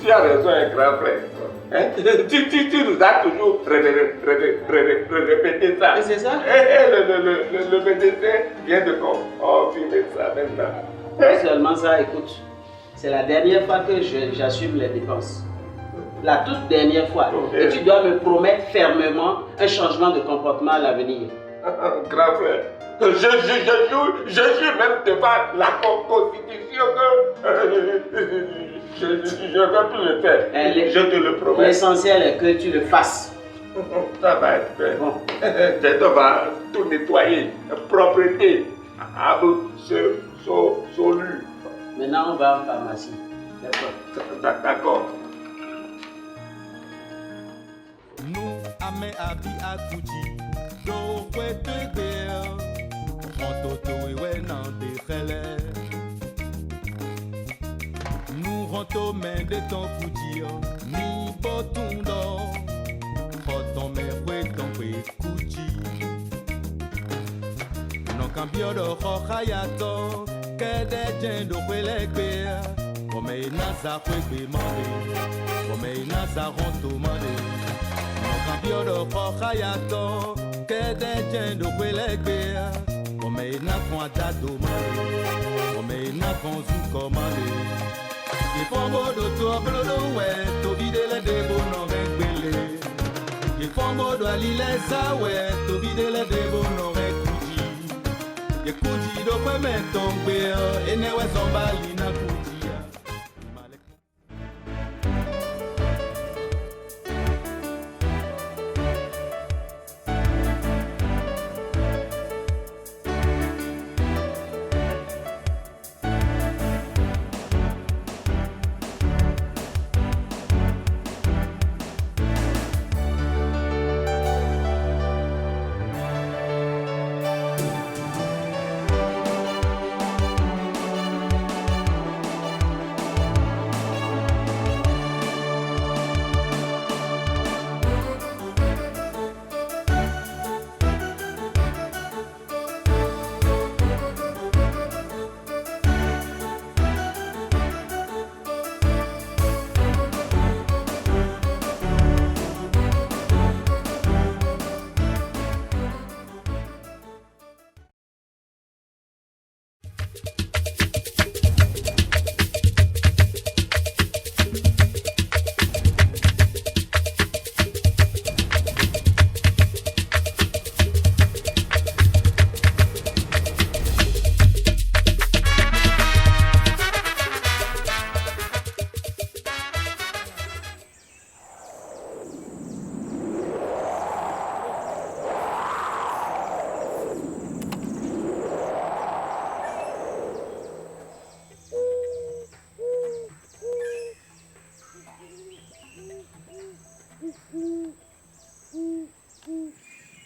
Tu as raison, un grand frère. Hein? Tu nous as toujours répété ça. Et c'est ça? Le médecin vient de confirmer ça maintenant. Non seulement ça, écoute, c'est la dernière fois que j'assume les dépenses. La toute dernière fois. Okay. Et tu dois me promettre fermement un changement de comportement à l'avenir. Grand frère, je jure même devant la Constitution que je ne vais plus le faire. Je te le promets. L'essentiel est que tu le fasses. Ça va être fait. Bon. Je va tout nettoyer. Propreté. Absolue. Maintenant, on va en pharmacie. D'accord. D'accord. Nous, amé abi akuji, do kwete bel, rentoto ewe nan de khele. Nous rentons main de ton fuji, ni botundo, roton me kwe ton kwe kuji. Non cambio do khoyato, kede jendo kwele kwe, kome naza kwe mande, kome naza ronto mande. Cambio do khoyato kede jendo kwelekea ome na kwa dado mare ome na konzu komale e fongo do to blodo we to vide le debo no regbele e fongo do alile sawe to vide le debo no rekuji e kuji do kwe metongbe ene we zombali na kuji.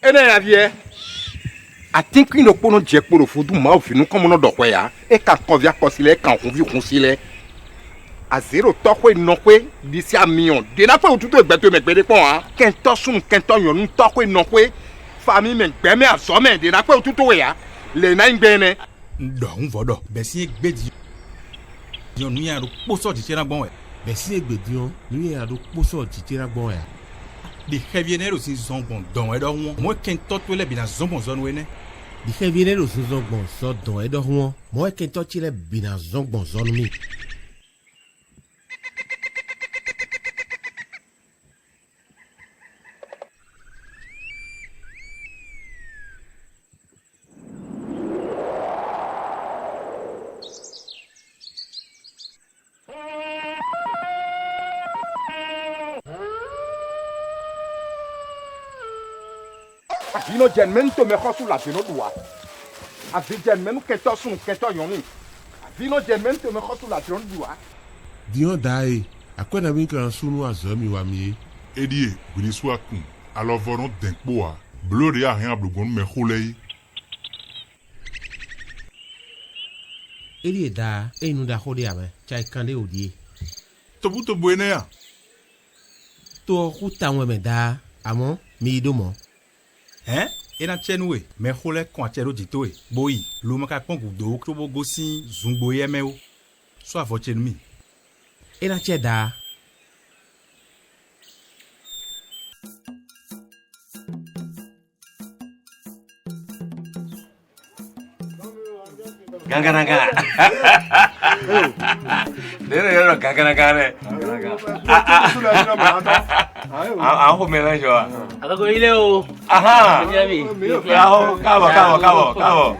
Ene ya vie. Atinki no pono je poro fodu ma ofinu komo no dokwe ya. E kan konvia kosile kan konvi konsile. A zero tokwe nokwe disi a million. De na fa otuto egbeto megbede pon ha. Kento sun kento yon tokwe nokwe. Famille men gbeme a so men de na fa otuto we ya. Le na ngbene. Ndon vodo. Besi egbedi. Yon nu ya ro poso ti tira gbon we. Besi egbedion, nu ya ro poso ti tira gbon ya. De reviennent aussi zombon don edo won. Mo kento to le bi na zombon zon we ne. De reviennent aussi zombon so don edo won. Mo kento ti le bi na zombon zon mi. Vino genmento me khosu la vino dua. A vi genmenu keto sun keto yoni. Vino genmento me khosu la vino dua. Dion dai, akwena mi kan sunu azomi wa mi. Edie, bini swakun. Alors voron denkboa. Blori a rien blogon me khulei. Edie da, e nu da khode ame, chai kande odie. Tobuto buene ya. To khuta we me da, amon mi domo. Hein? Et na chenwe, me khole kon chero ditoe. Boyi, lo maka pongu do krobo gosi zungbo yemeo. So avo chenmi. Et na cheda. Ganga. Nero ganga ne. Aku mélange wa. Ako ile o. Aha. Kabo.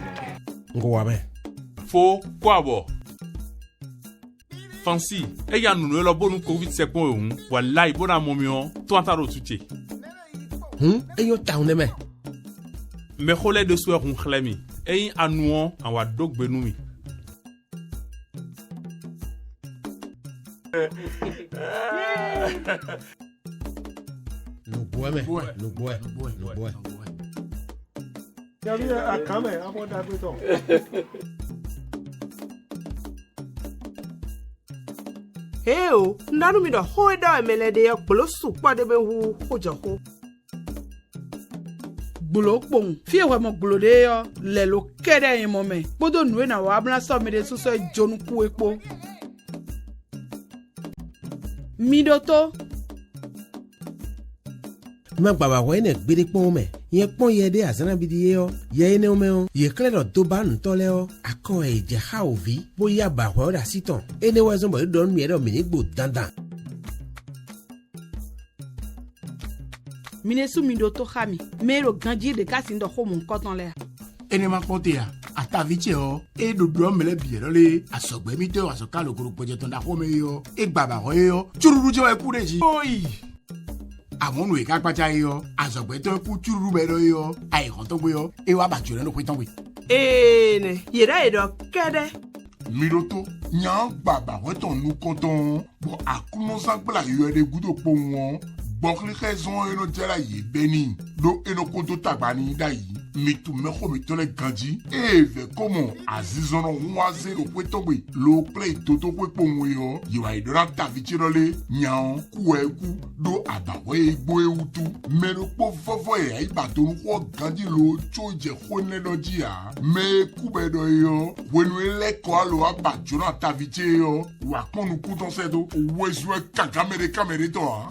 Ngwame. Fo kwabo. Fancy, e ya nunu lo bonu covid sekpon ohun. Wallahi bona momio, to antaro tuche. E yo taune me. Me khole de soir hun khlemi. E anuon an wa dog benumi. No boy. Yavi a kame, a mo da beton. Heo, ndanu mi do hoida emelede ya gbolo supa de be hu hojaho. Gbolo pon, fie we mo gbolo de yo, le lo kede yin mo me. Bodo nwe na wa abna so me de so jonu ku epo. Midoto. Ma baba we ne gbede pon me. Yen pon ye de azana bidi yo. Ye ne o me o. Ye kledo do ba ntole o. Akon e je ha ovi. Bo ya ba we da siton. Ene we zo mo don mi e do mi ni gbo dandan. Minesu midoto khami. Mero ganji de kasi ndo ho mon koton le. Ene ma konte ya. Ataviche o. E do do mele biero le. Asogbe mi te o asoka lo goro poje ton da ho me yo. E gbaba ho yo. Chururu je wa ku de ji. Oi. Àwọn nu ika pacha yo. Asogbe to ku chururu be do yo. Ai ho to gbe yo. E wa ba jure no ku ton we. Ne. Yera edo kede. Miroto, nyan baba we ton nu konton. Bo akuno sankpla yo de gudo po won. Bokli raison eno jela yi beni. Do eno konto tagbani da yi. Mitu meko mitole ganji. Eve komo azizono waze lo kwe togwe. Lo play toto kwe pongwe yo. Yiwa idora tavichirole. Nyan kueku. Do abawe igbo utu. Mero po fofo ya ibato nkwo ganji lo choje khone doji ya. Me kubedo yo. Wenu eleko alo abajona taviche yo. Wakonu kuton sedo. Wezwe kamere to ha.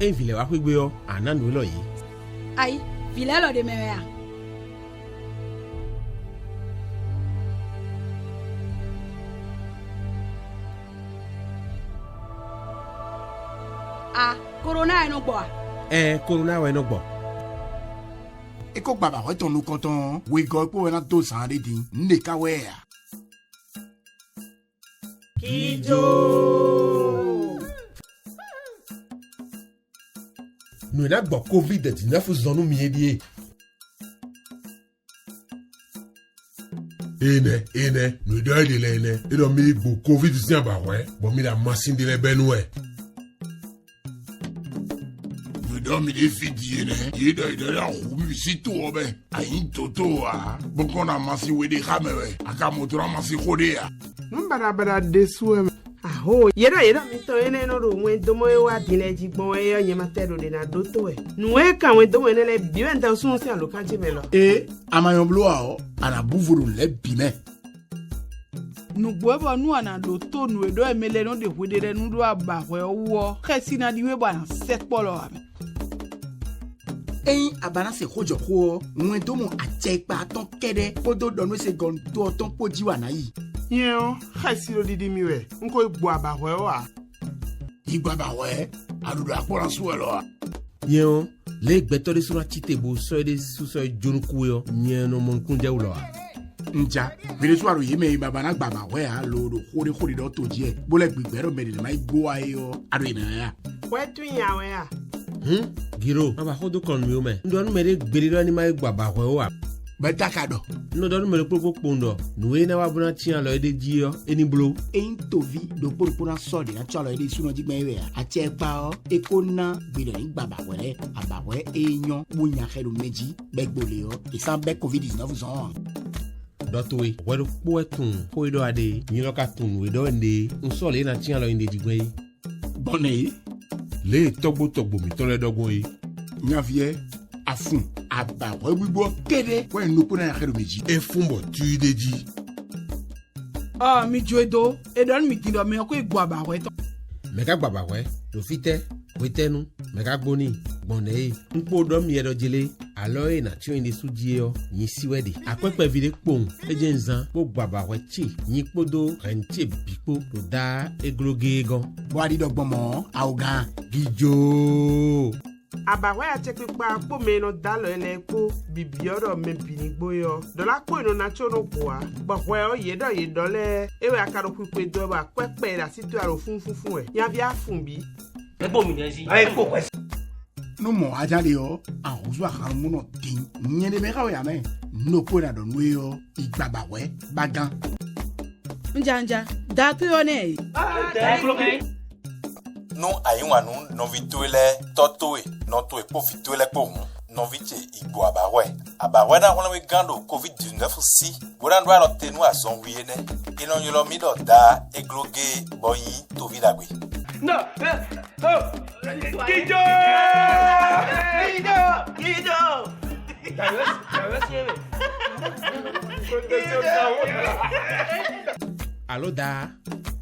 En vile wa kwigbe yo, ananu lo yi. Ai, vile lo de meya. Corona no gbo. Corona we no gbo. Et quand baba ouais ton nous content, oui go pour un dos sans des ding, n'eka ouais. Kijo. Nous n'a pas Covid-19 zone miedie. Ene, nous doit de l'ene. Et donc mi bo Covid-19 bah ouais, bon mi la machine de l'ebenoué. Mi de fidi ene, il a roumi si tout ben, a une toto ah, bon qu'on a massi we de kamewe, a kamotora massi kodea. Mbara desu em. Aho, yera mito ene no ro wen domo e wa dine jigbon e yo nyema tero de na doto e. Nu e kan wen domo ene le bi wen da sun si alokan je me lo. Amayon bloa o, ana buvuru le bime. Nu gbo nu ana doto nu e do emele no de wedere nu do aba we owo. Kesi na diwe ba na set polo ame. Eyin abana se kojo ko wen domo achepa ton kede podo donu se gon to ton poji wa na yi. Yo, kesi lo didi mi we. Nko igbo aba we o a. Igbo aba we, adudu aporan su lo a. Yo, le gbetori sura chitebo so de so jonuku yo, nyeno mon kunje ulo a. Nja, vile swaro yeme baba na gbaba we a lo do khori do toji e. Bo le gbigbero me de mai gbo aye yo. Ado ina ya. We tu ya we a. Giro, aba hodo kon mi o me. Ndo nu mere gberi ni mai gbaba we o a. Betakado. No don mere popo pondo. Nuwe na wabuna tian lo ede jio eni blo. Ein tovi do porpona sodi na chalo ede suno jigmewe a chepa o ekona bido ni baba wele abawe enyon bunya khelu meji begbole o isan be covid-19 zon. Dotwe, wero poetun, poido ade, nyiloka tun we do ende, unsole na tian lo ende jigwe. Bonne le togbo mi tole dogo yi. Nyavie afun aba we bibo kede we no pona ya khelu meji e fumbo tu deji. Ah mi joedo e don mi tindo me ko igbo aba we to. Meka gbaba we do fite wetenu meka gboni gbonde yi npo do mi edo jele alo e na ti o inde suji yo yin siwedi apepe vide pon eje nzan po gbaba we chi yin podo renche bipo do da egloge gan bo adi dogbo mo augan gijo. Abawe achepe pa po me no dalo ele po bibioro me binigbo yo dola po no na chono kwa bokwe o yedo yedole ewe akaro pipe do ba pepe da situ aro funfun e ya bia fun bi e bo mi desi ai ko kwes no mo ajale yo awuzu akamu no tin nyende me kawo ya me no po na do nwe yo igbabawe bagan Njanja da to yo ne non aywa non novituele totoe noto e profituele pour novite igbo abawe na wona we gando covid-19 si wona ndo alo tenu azon wiene ino yolo mi do da egloge boyi to vidagwe no Gijo Allo da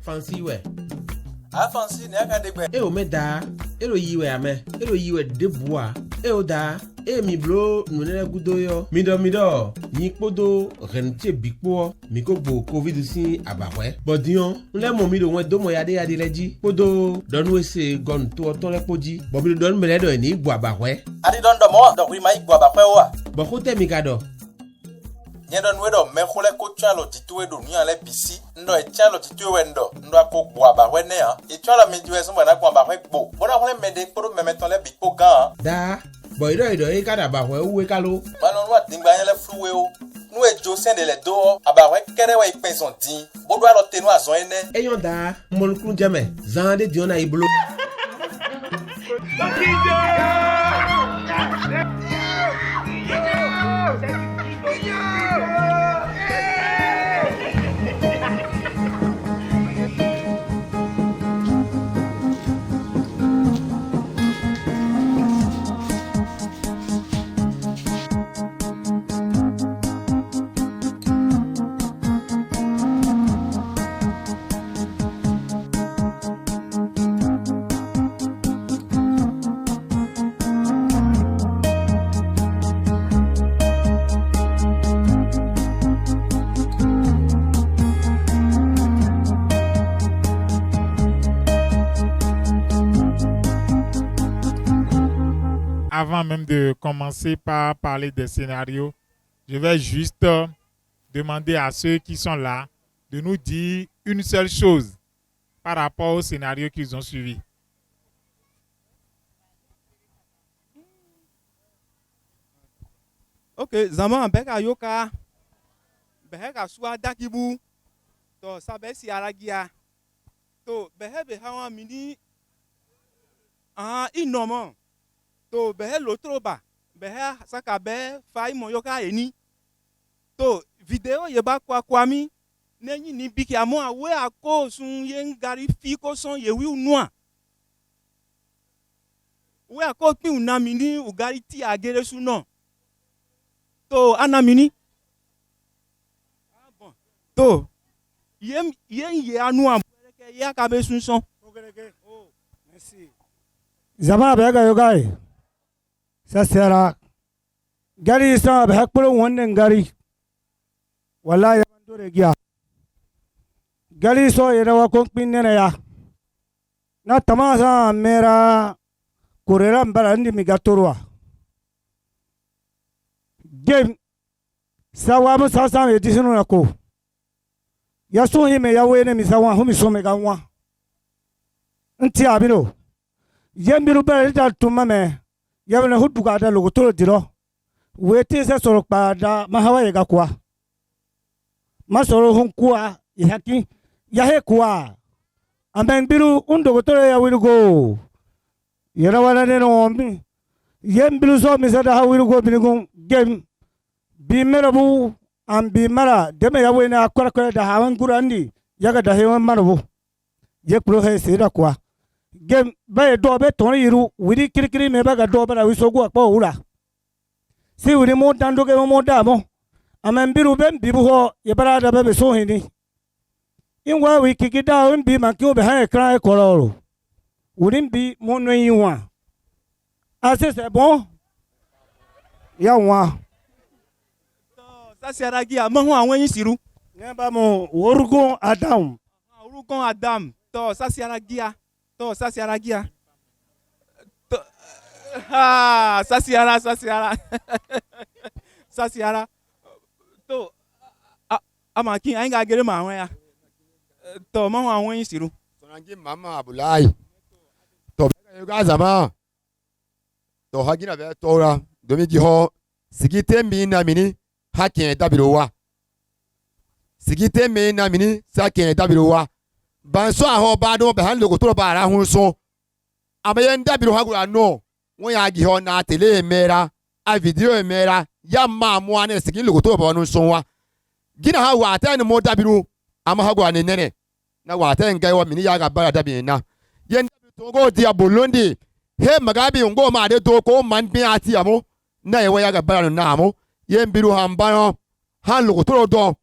fancy we afansi ne aka degbe e o me da e ro yiwe ame e ro yiwe de boa e o da e mi blo no ne gudo yo mido yin podo rentie bikpo mi ko gbo covid si abawe bodion nle mo mi do won do mo yade leji podo don we se gon to ton le poji bo mi don me le do ni gbo abawe adi don do mo do wi mai gbo abawe wa bo ko te mi kado nyendo nwedo mekole ko chalo titwe do nya le bisi ndo e chalo titwe ndo ako gbo abawe ne ha e chalo mi diwe so na gbo abawe gbo bona hole mede podo memeton le bikpo gan da bo ido e kada abawe uwe kalo balo nwa dingba yen le fluwe o nu e jo sende le do abawe kere we ipenson din bodo alo tenu azon ene eyon da mo nkun jeme zande diona iblo de commencer par parler des scénarios, je vais juste demander à ceux qui sont là de nous dire une seule chose par rapport au scénario qu'ils ont suivi. Ok, zaman beka yoka beka swa dakibu to sabe si aragia to behe hawa mini inomo to behe lotroba behe saka be fai mo yoka eni to video yeba kwa mi nenyi ni biki amo awe ako sun yen gari fi ko son yewi unua we ako pin unami ni ugari ti agere su no to anamini to yen ye anu abereke ya ka be sun son zama bega yogai sasera gari sa be hakpuro wonnen gari wallahi bandore giya gari so yerawa ko pinnene ya na tamasa mera kurera mbarandi migatorwa game sawa mu sasa me disinu na ko ya so hime ya wene mi sawa hu mi so me ganwa nti abino yembiru bere da tuma me ya bene hudu ga da logo toro diro wete se soro pa da mahawa ye ga kwa masoro hun kwa ihaki ya he kwa amen biru undo toro ya wirugo yera wana ne no mi yembiru so mi sada ha wirugo binigun game bi merabu am bi mara deme ya wena akora da hawan gurandi yaga da hewan marabu je pro he sira kwa gem ba do be ton yiru wiri kirikiri me baga do bara wisogu akpo ura si wiri mo dando ge mo damo amen biru ben bibu ho ye bara da be so hini inwa wi kikida on bi man ki obe ha ekran e kororo wiri bi mo no yinwa ase c'est bon ya wa sasiara gia mahu awon yin siru neba mo worugon adam worugon adam to sasiara gia to sasiara to amakin ayin ga gere ma awon ya to mahu awon yin siru sonangi mama abulai to be ga zama to hagina be tora domi gi ho sigite mi na mini hakin dabirowa sigite me na mini sakin dabirowa banso aho ba do be han logo to ba ara hun so amaye dabiro ha gura no won ya gi ho na tele mera a video mera ya ma mu ane sigin logo to ba no so wa gina ha wa ta ni mo dabiru ama ha gura ne nene na wa ta ngai wa mini ya ga bara dabi na yen to go dia bolondi he magabi ngo ma de to ko man bi ati amo na ye wa ya ga bara no na amo yen biru hambano han logo to do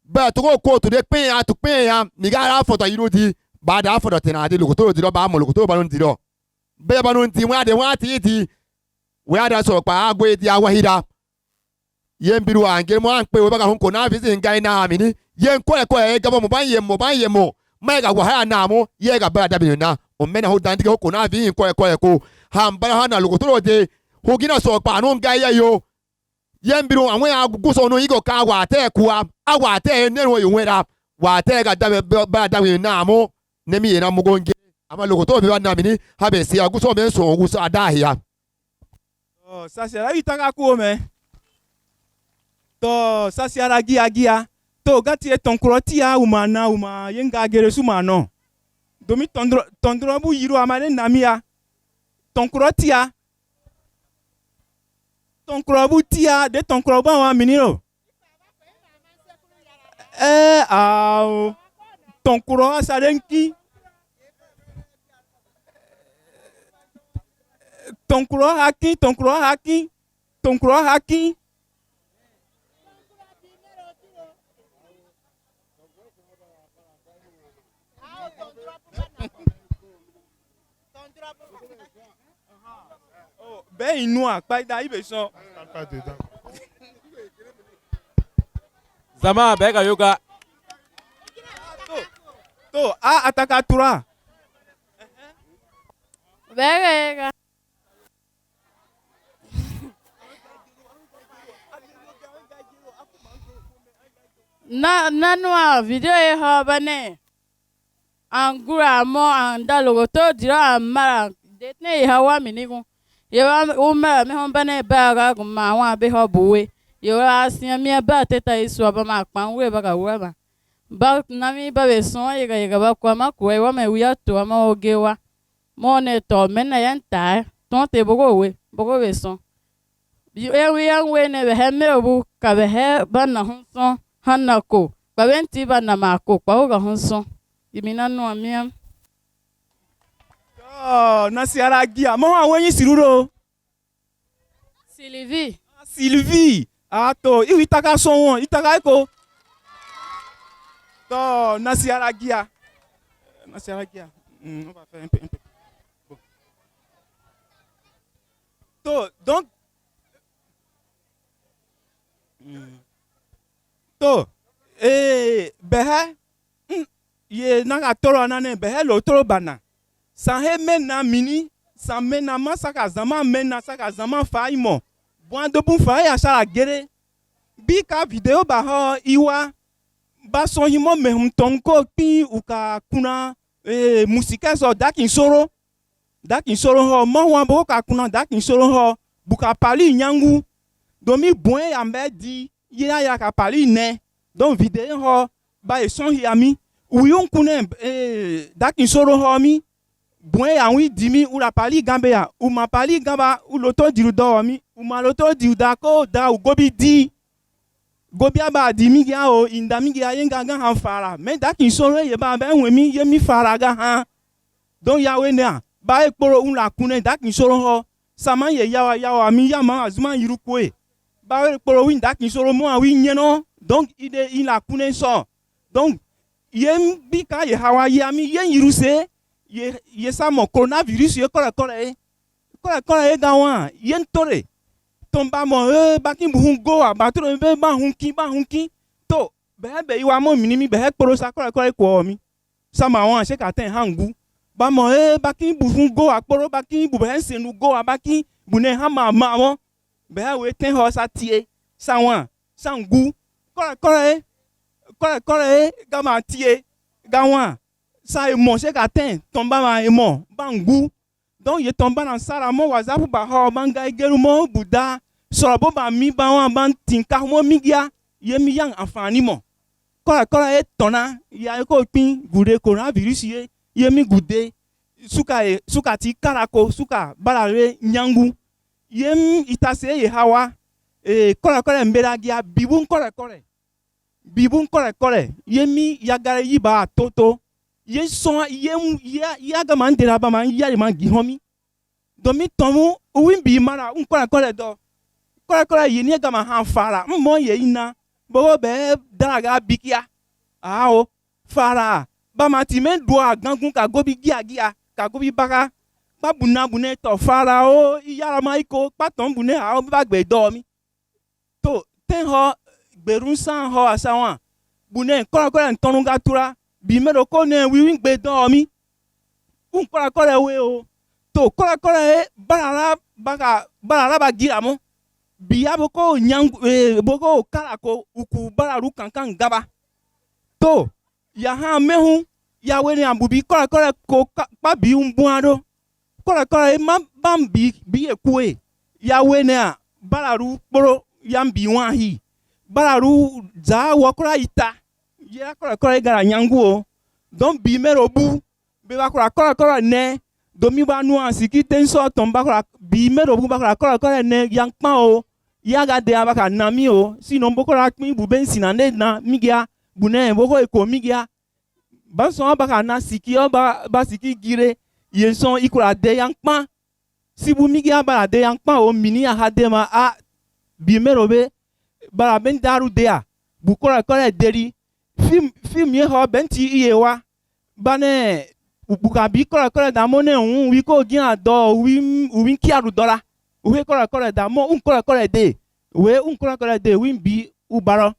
ba to ko to de pin ya to pin ya mi ga ra foto yiro di ba da foto tena de logo to di do ba mo logo to ba no di do be ba no nti wa de wa ti di we ada so pa agwe di awahida yen biru ange mo an pe we ba ka hun ko na fi sin ga na mi ni yen ko e ga mo ban ye mo ma ga wa ha na mo ye ga ba da bi na o me na ho dan di ko na fi ko hambara ha na logo to de ho gina so pa no ga ye yo yembiru awon aguguso no igo ka wa te kuwa awa te nero yunwera wa te ga da ba da wi na mo ne mi na mo gonge ama logo to bi wa na mi ni ha be si aguso me so oguso adahia oh sasiara itanga ku me to sasiara gia to gati e tonkrotia uma yenga gere su ma no domi tondro bu yiru amane namia tonkrotia ton krobu tia de ton krobu wa miniro ton kro asarenki ton kro haki ben inua pa da ibe so zama bega yoga to ataka tura bega Nanua video e ho bane. Angura mo andalo to dira mara detne hawa minigu. Yewa umma me hon bane baga guma wa be ho buwe. Yewa asia mi ba teta isu aba ma kpan we baga weba. Ba nami ba be son yega ba kwa ma kwa wa me wiya to ama ogewa. Mo ne to mena yanta ton te bogo be son. Yang we ne be heme obu ka be he bana honson hanako. Ba benti bana mako kwa ga honson. Imina no amiam. Oh, nasi aragia. Mo awon yin siruro. Sylvie. Sylvie. Ah to, iwi taka son won, itaka eko. To, nasi aragia. Nasi aragia. On va faire un peu. Bon. To, donc to, behe ye nanga toro nane behe lo toro bana. San he mena mini, san mena ma saka zaman fa imo. Buan do bun fa ya shala gere. Bi ka video ba ho iwa ba son himo me hum tonko pi uka kuna musika so dakin soro ho mo wan bo ka kuna dakin soro ho buka pali nyangu domi buen ambe di ya ka pali ne don video ho ba e son hi ami uyun kunen dakin soro ho mi buen ya wi dimi ula pali gambe ya u ma pali gamba u loto diru do mi u ma loto diru da ko da u gobi di gobi aba di mi ya o inda mi ya yenga ga han fara me dakin soro ye ba be nwe mi ye mi fara ga han don ya we ne ba e poro un la kunen dakin soro ho sama ye yawa mi ya ma azuma yiru koe ba we poro win dakin soro mo awi nyeno donc ide in la kunen so donc yem bi ka ye hawa ya mi yen yiru se ye sa mo coronavirus ye kore e gawan yen tore tomba mo bakin buhun go ba toro be ba hunki to be iwa mo minimi be poro sa kore ko mi sama won se ka ten hangu ba mo bakin buhun go aporo bakin bu be senu go bakin bune ha ma won be we ten ho sa tie sa won sangu kore ga ma tie ga won sa e mo se ka ten tomba ma e mo bangu donc ye tomba na sara mo whatsapp ba ho manga igeru mo buda so bo ba mi ba wan ban tinka mo mi gia ye mi yang afani mo kora e tona ya ko pin gude coronavirus ye mi gude suka ti karako suka barare nyangu ye mi itase ye hawa kora mbera gia bibun kora ye mi yagare yiba toto ye son ye ga man dera ba man ya man gi homi domi tomu win bi mara un kora do kora ye ni ga man han fara mo ye ina bo be daraga bikia o fara ba ma ti men do agangun ka gobi gia ka gobi baka ba bune to fara o yara mai ko paton bune a o ba gbe do mi to ten ho gberun san ho asawan bune kora ntonu ga tura bi mero ko ne wi gbe do mi un kora we o to kora e barara ba gira mo bi aboko nyangu boko karako uku bararu kankan gaba to ya ha mehu ya we ni ambubi kora ko pa bi umbuado kora e ma bam bi ekue ya we ne a bararu poro ya mbi wan hi bararu za wo kora ita ya kora gara nyangu o don bi mero bu be ba kora ne domi ba nuance ki ten so ton ba kora bi mero bu ba kora ne yang pa o ya ga de abaka na mi o sinon boko ra pin bu ben sinane na migia bune boko eko migia ba so abaka na siki o ba siki gire ye son ikura de yang pa si bu migia ba de yang pa o mini a hade ma a bi mero be ba ben daru de a bu kora deri film ye ho benti iye wa bane buka bi kora da mo ne un wi ko gin ado wi ki aru dora we kora da mo un kora de we un kora de wi bi ubaro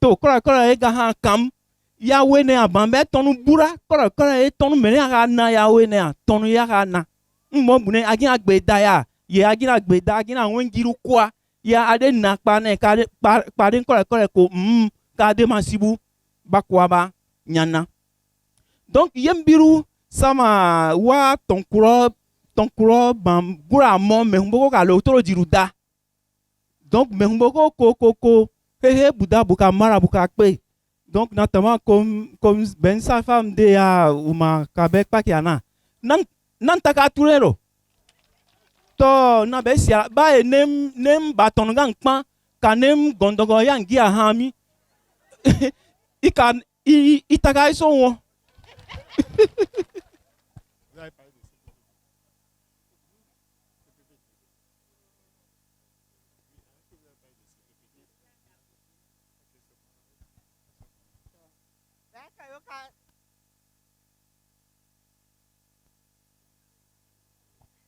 to kora e ga han kam ya we ne abambe tonu bura kora e tonu mere aga na ya we ne tonu ya ga na mo bune agin agbe da ya ye agin agbe da agin awon giru kwa ya ade na pa ne ka pa den kora ko ka de masibu bakwaba nyana. Donc yembiru sama wa tonkuro bam gura mo me humboko ka lo toro diruda. Donc me humboko ko he buda buka mara buka pe. Donc notamment comme ben sa femme de ya uma kabek pakiana. Nan taka turero. To na be sia ba nem baton gang pan kanem gondogo yangi ahami. Ikan itaka iso won.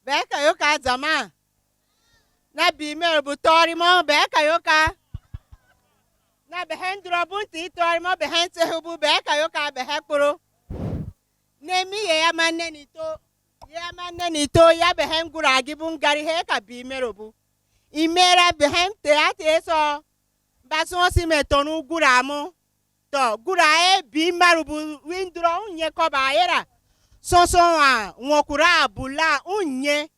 Beka yoka zama na bi mer bu tori mo beka yoka na behen drobunti tori mo behen sehubu beka yoka behekuro nemi ye amane ni to ya behen guragi bun gari he ka bi merobu imera behen te ate so baso si metonu guramo to gurae bi marubu windro nye ko ba yera sonson a wokura bula unye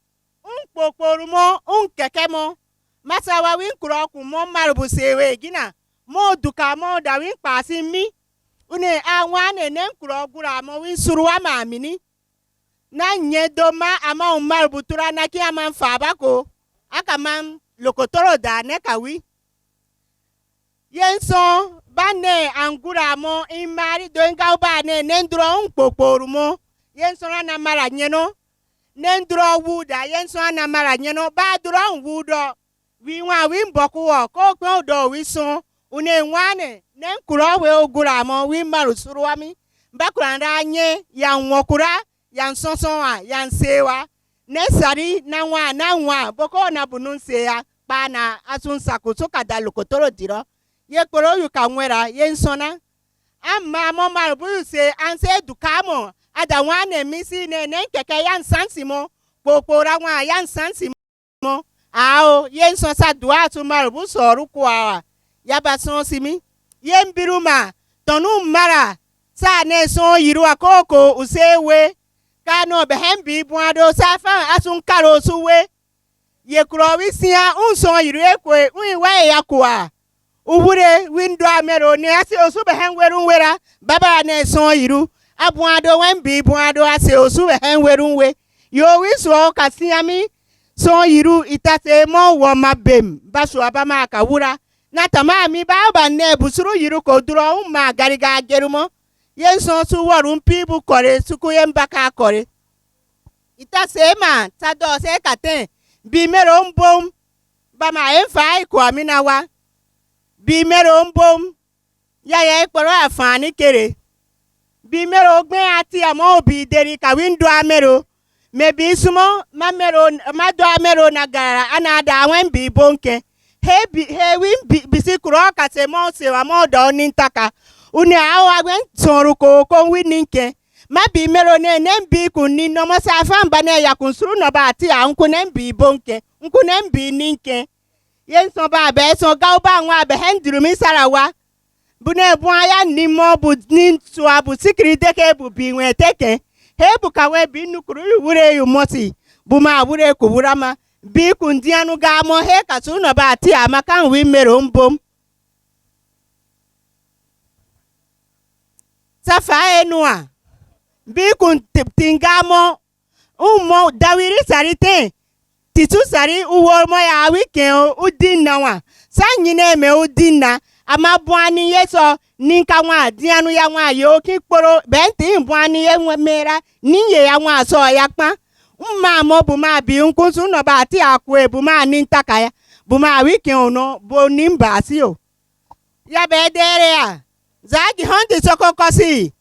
unpoporumo unkekemo masawa winkuro ku mo marubu sewe gina mo duka mo da win pasi mi une awane nenkuro gura mo win suruwa mamini na nye doma ama marubu tura na ki ama fabako aka man lokotoro da ne kawi yenso bane angura mo imari doinga ba ne nendro unpoporumo yenso na mara nyeno nendro wuda yenso na mara nyeno ba dro wudo wi wa wi mboku wo ko ko do wi so une nwane nenkuro we ogura mo wi maru suruwami bakuranda nye ya nwokura ya nsonson ya nsewa nesari na nwa boko na bunun seya pa na asunsa ko so kada lokotoro diro ye kporo yu ka nwera ye nsona amma mo maru bu se anse dukamo ada nwane misi ne keke ya nsansi mo popora nwa ya nsansi mo ao ye nsonsa dua tu maru bu soru kwa ya bason simi ye mbiruma tonu mara sa ne so yiru akoko usewe kano behembi buado safa asun karo suwe ye krowi sia unso yiru ekwe unwe yakwa uhure windo amero ne ase osu behenweru wera baba ne so yiru abuado wembi buado ase osu behenweru we yo wiso kasiami so yiru itate mo wo mabem basu abama akawura na tamami baba ne busuru yiru ko duro umma gariga gerumo yenso su warun pibu kore suku yembaka kore ita sema tado se katen bi mero mbom bama enfa iko amina wa bi mero mbom ya ikporo afani kere bi mero gbe ati amo obi deri ka window amero mebi sumo mamero mado amero na gara anada awen bi bonke he win bisi kuro ka se mo se wa mo do nintaka uni awa gwen soru ko wininke mabi mero ne nembi kunni no mo sa famba ne ya kunsuru no ba ti a nku nembi bonke nku nembi ninke yen so ba be so ga ba nwa be hendru mi sarawa bu ne bu aya ni mo bu nin so abu sikiri deke bu bi wen teke he bu ka we bi nukuru wure yu moti bu ma wure ku wurama bi kundianu ga mo he ka su no ba ti a maka wi mero mbom safa enua bi kun tingamo umo dawiri sarite titu sari uwo mo ya weekend udinna wa sanyine me udinna amabuani yeso ninka wa dianu ya wa yo kiporo benti buani ye mera niye ya wa so ya pa mma mo bu ma bi nkunsu no ba ti akwe bu ma ni ntaka ya bu ma weekend no bo nimba si o ya be dere ya zagi hondi sokokosi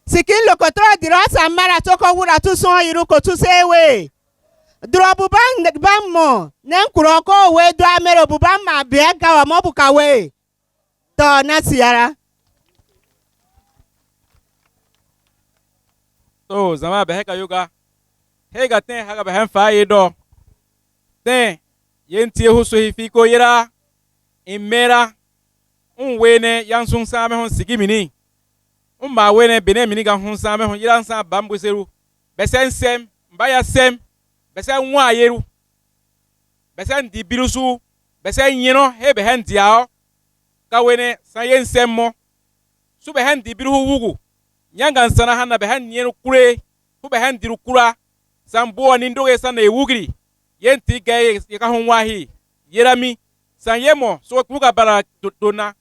sikin lokotro dirasa mara toko wura tu son yiru ko tu sewe drobu bang mo nen kuroko we do amero buban ma be ga wa mo buka we to na siara to zama be heka yoga hega ten haga be han fa yedo ten yenti hu so hifiko yira imera wene yang sung sa me hon sigi mini ma wene bene mini ga hon sa me hon yiran sa bam goseru besen sem mbaya sem besen nwa yeru besen di birusu besen yino he be hen diao ka wene sa yen sem mo su be hen di biru wugu nyanga nsana hana be hen yenu kure fu be hen diru kura sambo ni ndoge sana e wugri yenti gaye ka hon wahi yerami san yemo so kuga bara dona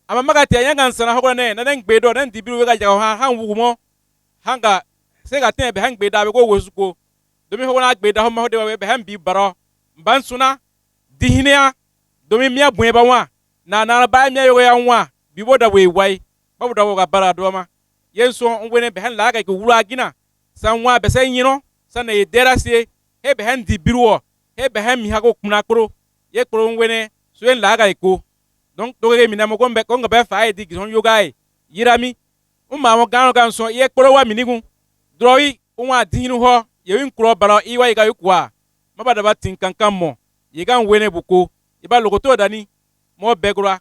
ama magati nyanga nsana hokora ne na den gbedo den di biru ga jaga han wugu mo hanga se ga ten be hen gbeda be go wosuko domi hokora gbeda ho ma ho de be hen bi baro mbansuna dihinia domi mia buen ba wa na ba mia yo ya wa bi boda we wai babu da ga bara do ma yenso ngwene be hen la ga ko wura gina san wa be sen yino san na yedera sie he be hen di biruo he be hen mi ha ko kuna kro ye kro ngwene so en la ga ko donc to ge mi na mo gombe ko be fa e di gison yo gai yirami umma mo gano kan so ye kro wa minigun drowi unwa dinu ho ye win kro bara i wa ga yukwa mabada ba tin kankan mo ye gan wene buko iba logoto dani mo begura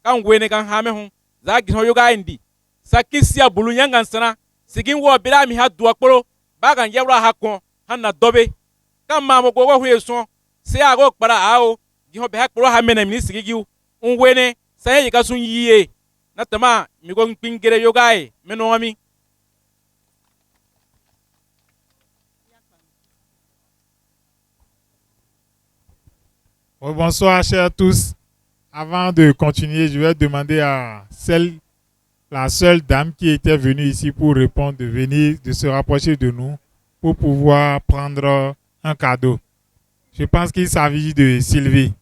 kan wene kan ha me hu za gison yo gai ndi sakisia bulu nyanga nsana sigin wo bira mi ha duwa kporo bagan yewra ha kon hanna dobe kan ma mo gogo huye so se ago kpara ao gi ho be ha kporo ha mena mi sigigiu unwene saye yi ka sun yiye na tama mi go pingere yo gai meno ami. Bonsoir chers tous. Avant de continuer, je vais demander à la seule dame qui était venue ici pour répondre de se rapprocher de nous pour pouvoir prendre un cadeau. Je pense qu'il s'agit de Sylvie.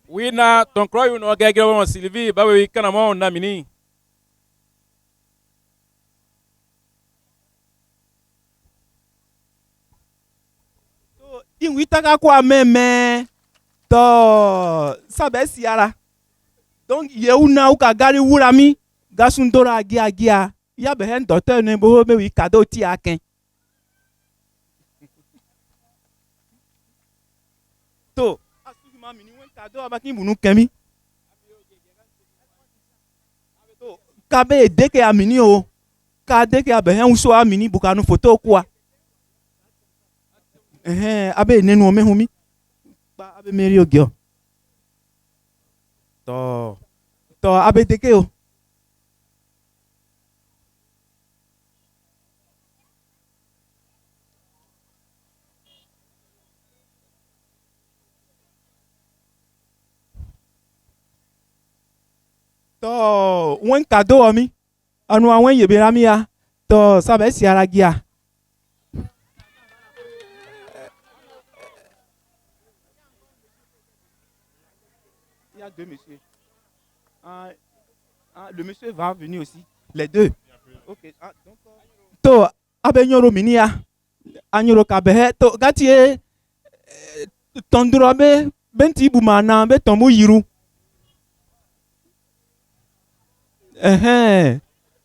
Oui, na ton croix une ogagro Sylvie, ba oui kana mo na mini. So inwitaka kwa meme to sabe siara. Donc yeuna uka gari wurami gasundora agia ya be hen docteur ne bo me wi cadeau ti akin. To asufi ma mini wen cadeau abaki bunu kemi. To kabe deke amini o. Ka deke abe hen uso amini bukanu photo kwa. Abe nenu me humi. Ba abe meri ogio. To abe deke o. To wen cadeau ami anu awen yebera mi ya to sabe si aragia il y a deux messieurs. Le monsieur va venir aussi les deux. OK. Donc to abenyoro minia anyoro kabehe to gatie tondro be benti bumana be tomo yiru.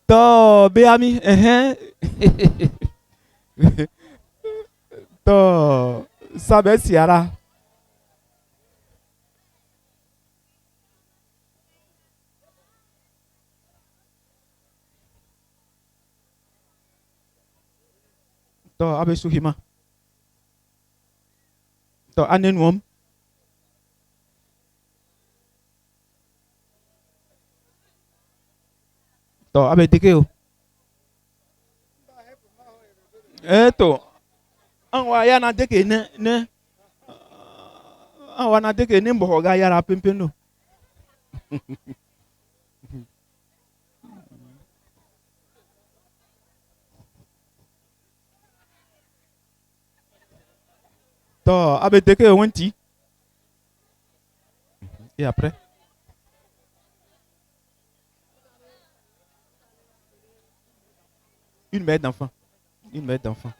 To beami to sabe siara to abe suhima to anenuom to abe tekeo to anwa ya na deke ne anwa na deke ne mbo ga yara pempeno to abe tekeo wenti et après une mère d'enfant. Une mère d'enfant.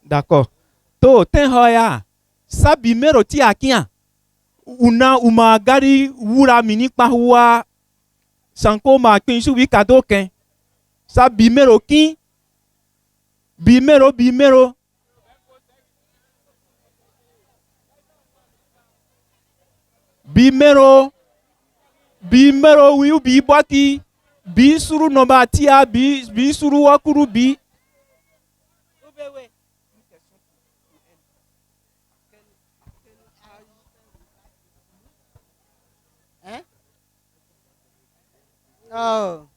D'accord. To ten hoya. Sabi mero ti akia. Una umagari wura mini pahua. Sanko ma kinsu wi kado ken. Sabi mero kin. Bimero. Bimero wiu bi bwaki bi suru noba tia bi suru wakuru bi. Oh,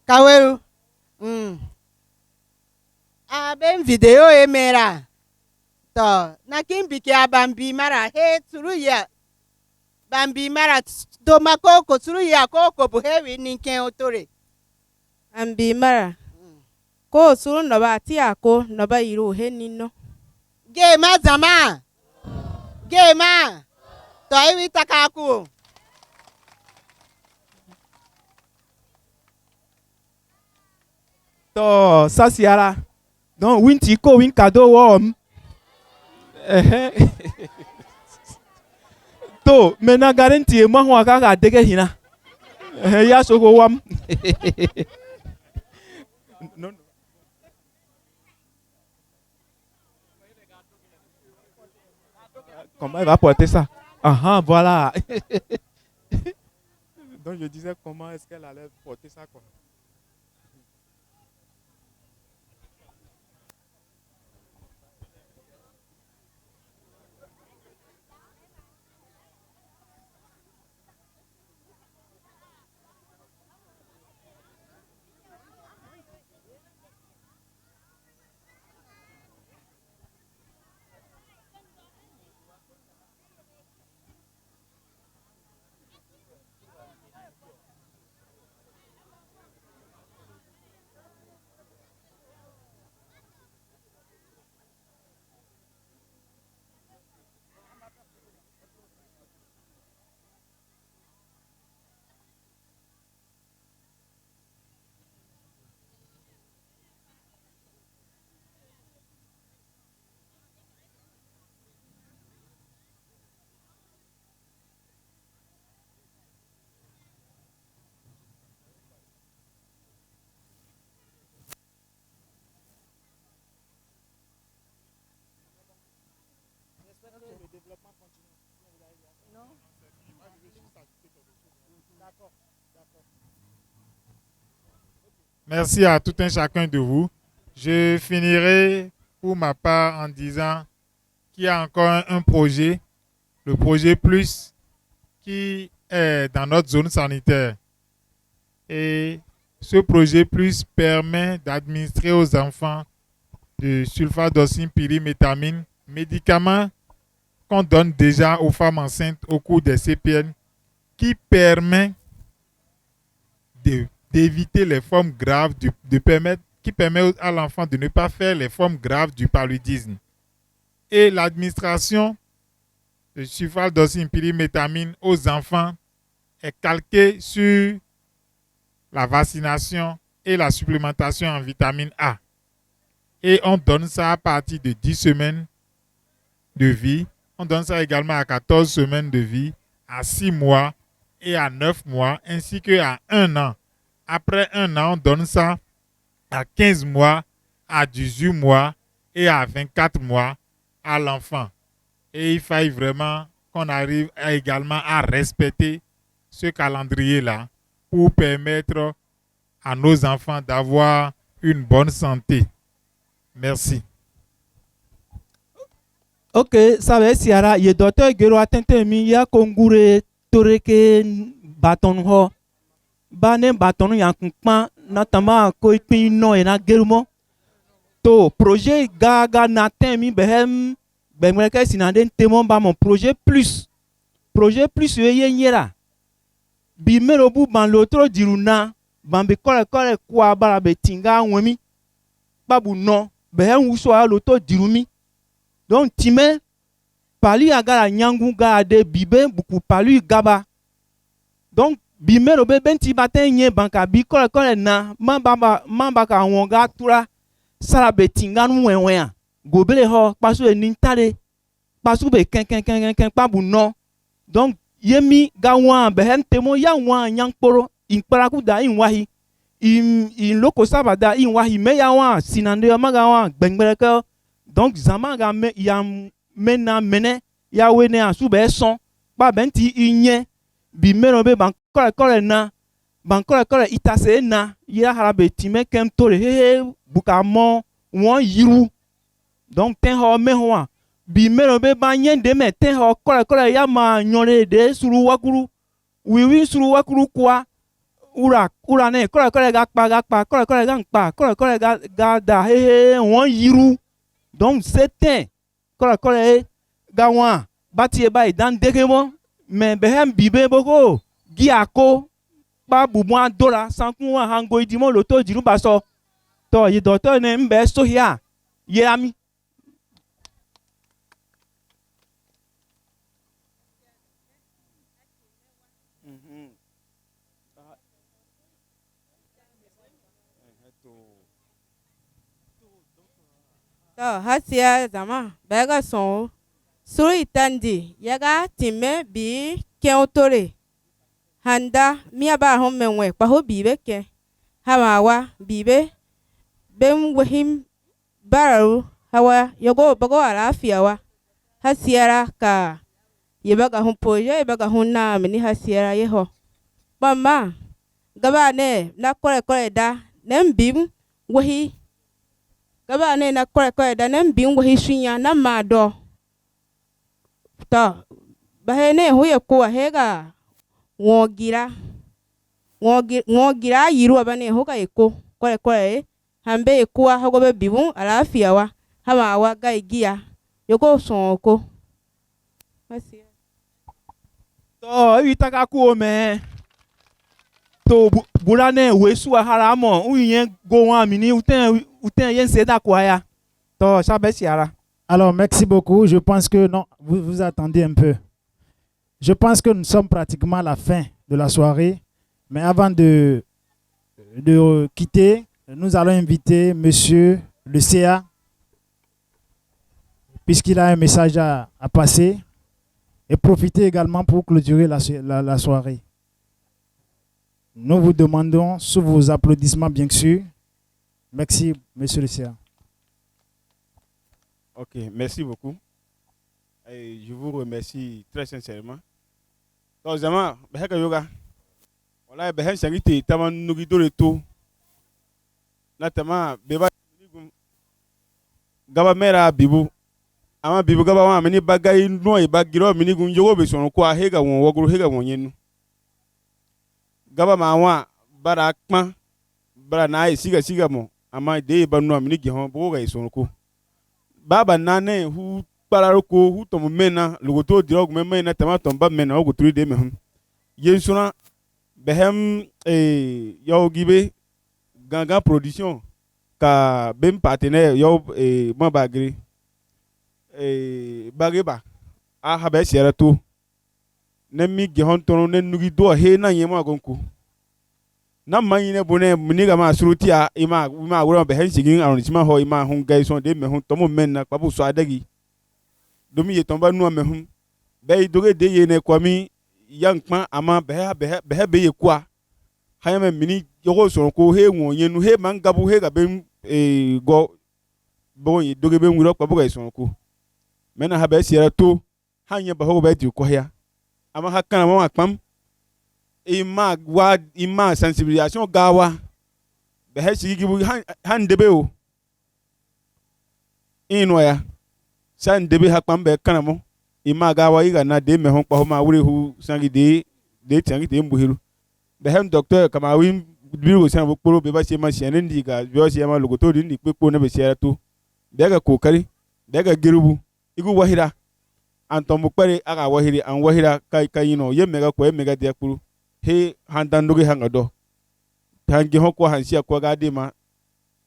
Kaweru. Ben video emera. To, na kimbiki abambi mara he turu ya. Bambi mara doma koko turu ya koko buhewi ninken otore. Ambi mara. Ko suru noba ati ako noba iru he nino. Gema zama. Gema. To iwi takaku. To sasiara. Donc winti ko win kado wom. To mena garantie mo ho aka dege hina. Ya soko wam. Non. Comment elle va porter ça? Ah, voilà. Donc je disais comment est-ce qu'elle allait porter ça quoi. Merci à tout un chacun de vous. Je finirai pour ma part en disant qu'il y a encore un projet, le projet Plus, qui est dans notre zone sanitaire. Et ce projet Plus permet d'administrer aux enfants de sulfadocine pyrimétamine, médicament qu'on donne déjà aux femmes enceintes au cours des CPN, qui permet d'éviter les formes graves, qui permet à l'enfant de ne pas faire les formes graves du paludisme. Et l'administration de sulfadocine pyrimétamine aux enfants est calquée sur la vaccination et la supplémentation en vitamine A. Et on donne ça à partir de 10 semaines de vie. On donne ça également à 14 semaines de vie, à 6 mois et à 9 mois, ainsi qu'à 1 an. Après 1 an, on donne ça à 15 mois, à 18 mois et à 24 mois à l'enfant. Et il faille vraiment qu'on arrive également à respecter ce calendrier-là pour permettre à nos enfants d'avoir une bonne santé. Merci. Ok, ça va siara ye docteur Gero atente mi ya kongure toreke baton ho. Bane baton ya kpa na tama ko ipin no e na gerumo. To projet gaga na temi behem bemreke sinande temon ba mon projet plus. Projet plus ye nyera. Bi merobu ban l'autre diruna ban be kole kwa bara be tinga nwemi. Babu no behem wuso a l'autre dirumi. Donc, Timé, Pali agara nyangu gade bibe buku palu gaba. Donc, bime robe benti baten nye banka bi kole na mamba ka wonga tura sarabe tinganu wenwea. Gobele ho pasu e nintade. Pasu be ken pabu no. Donc, yemi gawan behen temo ya wan nyankporo inkparaku da inwahi. In loko sabada inwahi me ya wan sinande amaga wan gbengbeleke. Donc, Zama ya mena mene ya wene asube son. pa benti inye bi meno be ban kore na ban kore itase na ya harabe time kem tore he buka mo won yiru donc ten ho me ho bi meno be ban yen de me ten ho kore ya ma nyore de suru wakuru wiwi suru wakuru kwa ura ne kore ga pa kore ga npa kore ga da he won yiru donc c'est kore ga wa bati e ba idan dege mo me behem bibe boko gi ako pa bubu adora sankun wa hango idimo lo to jiru ba so to yi doctor ne mbe so hia ye ami to hasia zama bega son suru itandi yaga time bi keotore handa miaba ho menwe pa ho bibe ke hamawa bibe bem wahim bararu hawa yogo bago alafia wa hasiara ka yebaga hun poje yebaga hun na mini hasiara yeho mama gaba ne na kore da nem bim wahi gaba ne na kore da nem bim wahi shunya na mado to bahene huye kuwa hega ngogira yiru abane hoga eko kore hambe ekuwa hogo be bibu alafia wa hama wa ga igia yoko sonko to itaka ku o me to burane wesu haramo uyen go wan mi ni uten yen se da kwa ya to sabe siara. Alors, merci beaucoup. Je pense que non, vous attendez un peu. Je pense que nous sommes pratiquement à la fin de la soirée. Mais avant de quitter, nous allons inviter monsieur le CA, puisqu'il a un message à passer, et profiter également pour clôturer la soirée. Nous vous demandons, sous vos applaudissements bien sûr, merci monsieur le CA. Ok, merci beaucoup. Et je vous remercie très sincèrement. Donc, Zama, Beheka Yoga, voilà, Behen Sangiti, Taman Nugido le tout. Natama, Beba Gaba Mera Bibu, Ama Bibu Gaba, many bagay no a bagiro, Minigun Yobis on Qua Hega, one Wogru Hega, one yen. Gaba Mawa, Barakma, Baranai, Sigamo, Ama de Banu Minigi Home, Boga is on Co. Baba nane hu pararoko hu tomu mena logoto dirog mena tamaton ba mena ogo 3 de mehum yensuna behem yo gibe ganga production ka bem partenaire yo mo bagri bageba a habe sera to ne mi ge hon tono ne nugi do he na yema gonku na manyine bone muniga ma surutia ima wura be hensigin aron sima ho ima hun gaison de mehun tomo menna pabu so adagi domi ye tomba nu mehun be doge de ye ne kwami yankpan ama be ye kwa hayame mini yogo so ko he won yenu he mangabu he ga be go bo ye doge be wura pabu gaison ko mena ha be siera to hanye ba ho be di ko ya ama hakana ma akpam ima sensibilisation gawa be heshi gibu handebe o inwaya san debe hakpam be kanamo ima gawa iga na de me hon pa ma wure hu sangi de tangi de mbuhiru be hem docteur kama wi biro san bo poro be ba se ma senen diga bi se ma logoto di pe ko na be se to be ga kokari be ga gerubu igu wahira antom bu pare aga wahiri an wahira kai no ye mega ko ye mega de kuru he handandugi hangado tangi hokko hansia ko gade ma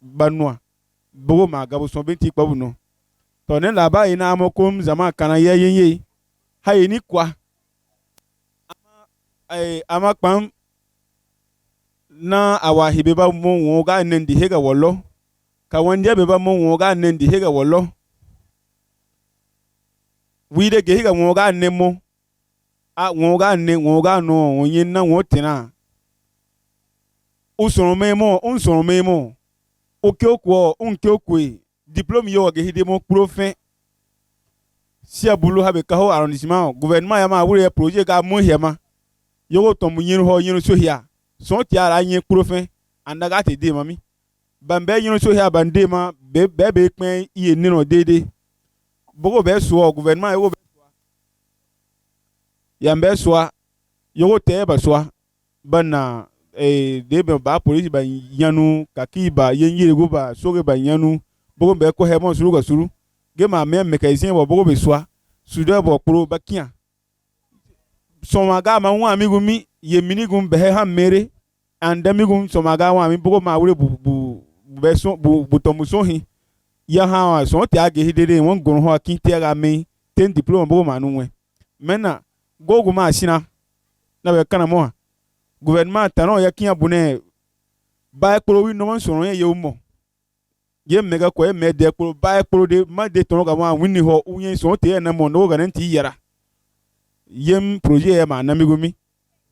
banwa bogo ma gabo so benti kwabuno to ne laba ina amokum zama kana yeyenye hayi ni kwa ama kpam na awa hibe ba mo wo ga nendi hega wollo ka wande be ba mo wo ga nendi hega wollo wide ge hega mo ga nemo a woga no onye na wotina usoro memo oke okwo onke okwe diplôme yo ge hide mo profin si abulu habe ka ho arrondissement gouvernement ya ma wure projet ga mo hema yogo to mu yin ho yin so hia so ti ara yin profen andaga te de mami bambe yin so hia bande ma be pen iye ni no dede bogo be so gouvernement yogo ya mbe so yogo te ba so bana de be ba police ba yanu kaki ba yin yire go ba so ge ba yanu bogo be ko hema suru ga suru ge ma me mécanicien bo bogo be so sudo bo pro ba kian somaga ma wa amigo mi ye minigum be ha mere andamigum somaga wa mi bogo ma wure bu beso bu tomuso hi ya ha so ti age hidede won gon ho akin ti aga me ten diploma bogo ma nu we mena gogo ma sina na be kana mo gouvernement tanon ya kian bune ba ekporo wi no man so ye mo ye mega ko e me de ekporo ba ekporo de ma de tono ga wa winni ho unye so ti na mo no ga nanti yara yem projet ya ma namigo mi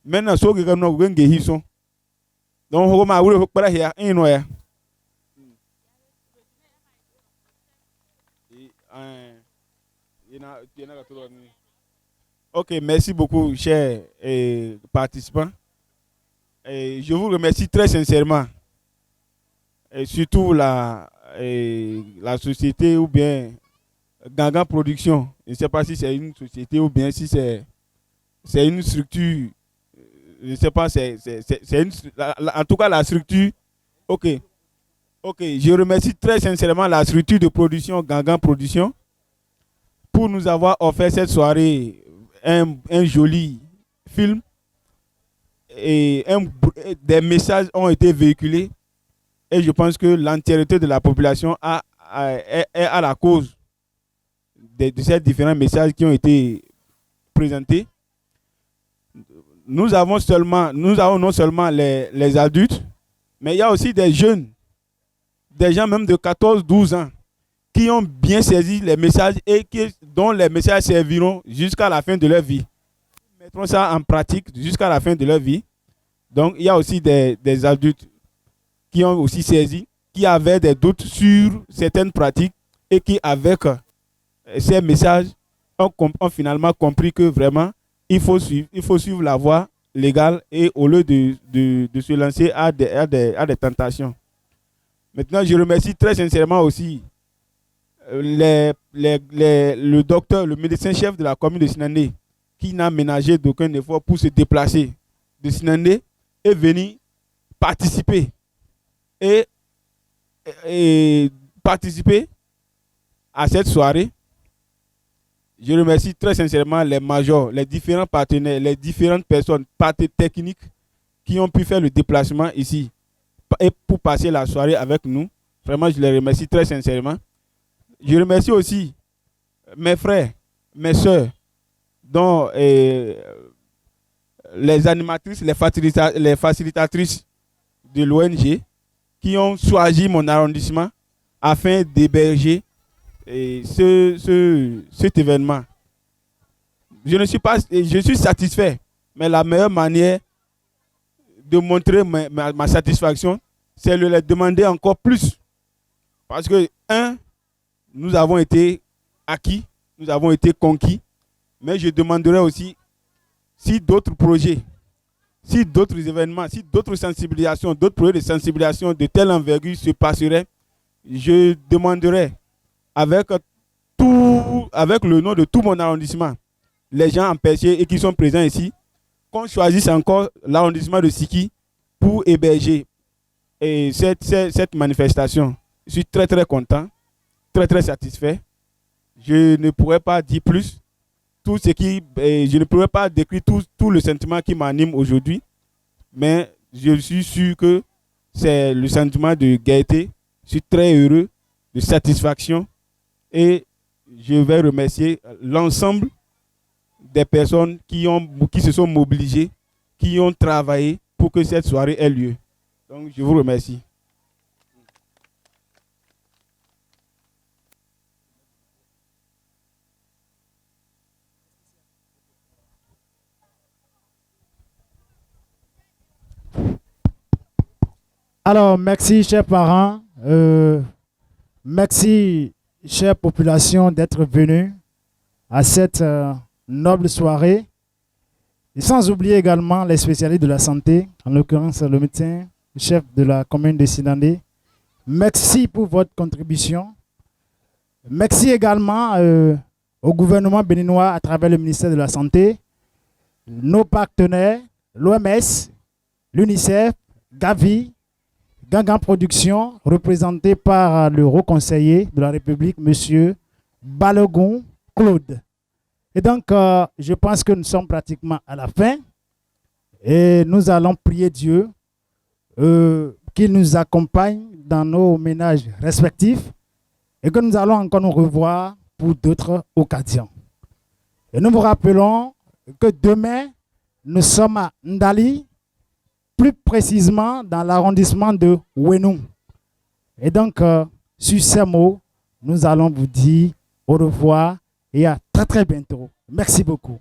mena so ge no genge hiso don ho ma wure ho para hia ino ya OK, merci beaucoup chers participants. Je vous remercie très sincèrement. Et surtout la société ou bien Gangan Production. Je ne sais pas si c'est une société ou bien si c'est une structure. Je ne sais pas, en tout cas la structure. OK. Je remercie très sincèrement la structure de production Gangan Production pour nous avoir offert cette soirée un joli film et des messages ont été véhiculés et je pense que l'entièreté de la population est à la cause de ces différents messages qui ont été présentés. Nous avons non seulement les adultes, mais il y a aussi des jeunes, des gens même de 14-12 ans qui ont bien saisi les messages et dont les messages serviront jusqu'à la fin de leur vie. Ils mettront ça en pratique jusqu'à la fin de leur vie. Donc, il y a aussi des adultes qui ont aussi saisi, qui avaient des doutes sur certaines pratiques et qui, avec ces messages, ont finalement compris que vraiment, il faut suivre la voie légale et au lieu de se lancer à des tentations. Maintenant, je remercie très sincèrement aussi le docteur, le médecin-chef de la commune de Sinandé, qui n'a ménagé d'aucun effort pour se déplacer de Sinandé et venir participer et participer à cette soirée. Je remercie très sincèrement les majors, les différents partenaires, les différentes personnes, parties techniques qui ont pu faire le déplacement ici et pour passer la soirée avec nous. Vraiment, je les remercie très sincèrement. Je remercie aussi mes frères, mes soeurs, dont les animatrices, les facilitatrices de l'ONG qui ont choisi mon arrondissement afin d'héberger cet événement. Je suis satisfait, mais la meilleure manière de montrer ma satisfaction, c'est de leur demander encore plus. Parce que, nous avons été acquis, nous avons été conquis, mais je demanderai aussi si d'autres projets, si d'autres événements, si d'autres sensibilisations, d'autres projets de sensibilisation de telle envergure se passeraient, je demanderai avec le nom de tout mon arrondissement, les gens empêchés et qui sont présents ici, qu'on choisisse encore l'arrondissement de Siki pour héberger cette manifestation. Je suis très très content, très très satisfait. Je ne pourrais pas dire plus. Je ne pourrais pas décrire tout le sentiment qui m'anime aujourd'hui, mais je suis sûr que c'est le sentiment de gaieté. Je suis très heureux, de satisfaction, et je vais remercier l'ensemble des personnes qui se sont mobilisées, qui ont travaillé pour que cette soirée ait lieu. Donc, je vous remercie. Alors, merci, chers parents. Merci, chère population, d'être venus. à cette noble soirée. Et sans oublier également les spécialistes de la santé, en l'occurrence le médecin, le chef de la commune de Sinandé. Merci pour votre contribution. Merci également au gouvernement béninois à travers le ministère de la Santé, nos partenaires, l'OMS, l'UNICEF, Gavi, Gangan Production, représenté par le haut conseiller de la République, M. Balogun Claude. Et donc, je pense que nous sommes pratiquement à la fin et nous allons prier Dieu qu'il nous accompagne dans nos ménages respectifs et que nous allons encore nous revoir pour d'autres occasions. Et nous vous rappelons que demain, nous sommes à Ndali, plus précisément dans l'arrondissement de Ouenou. Et donc, sur ces mots, nous allons vous dire au revoir et à très très bientôt. Merci beaucoup.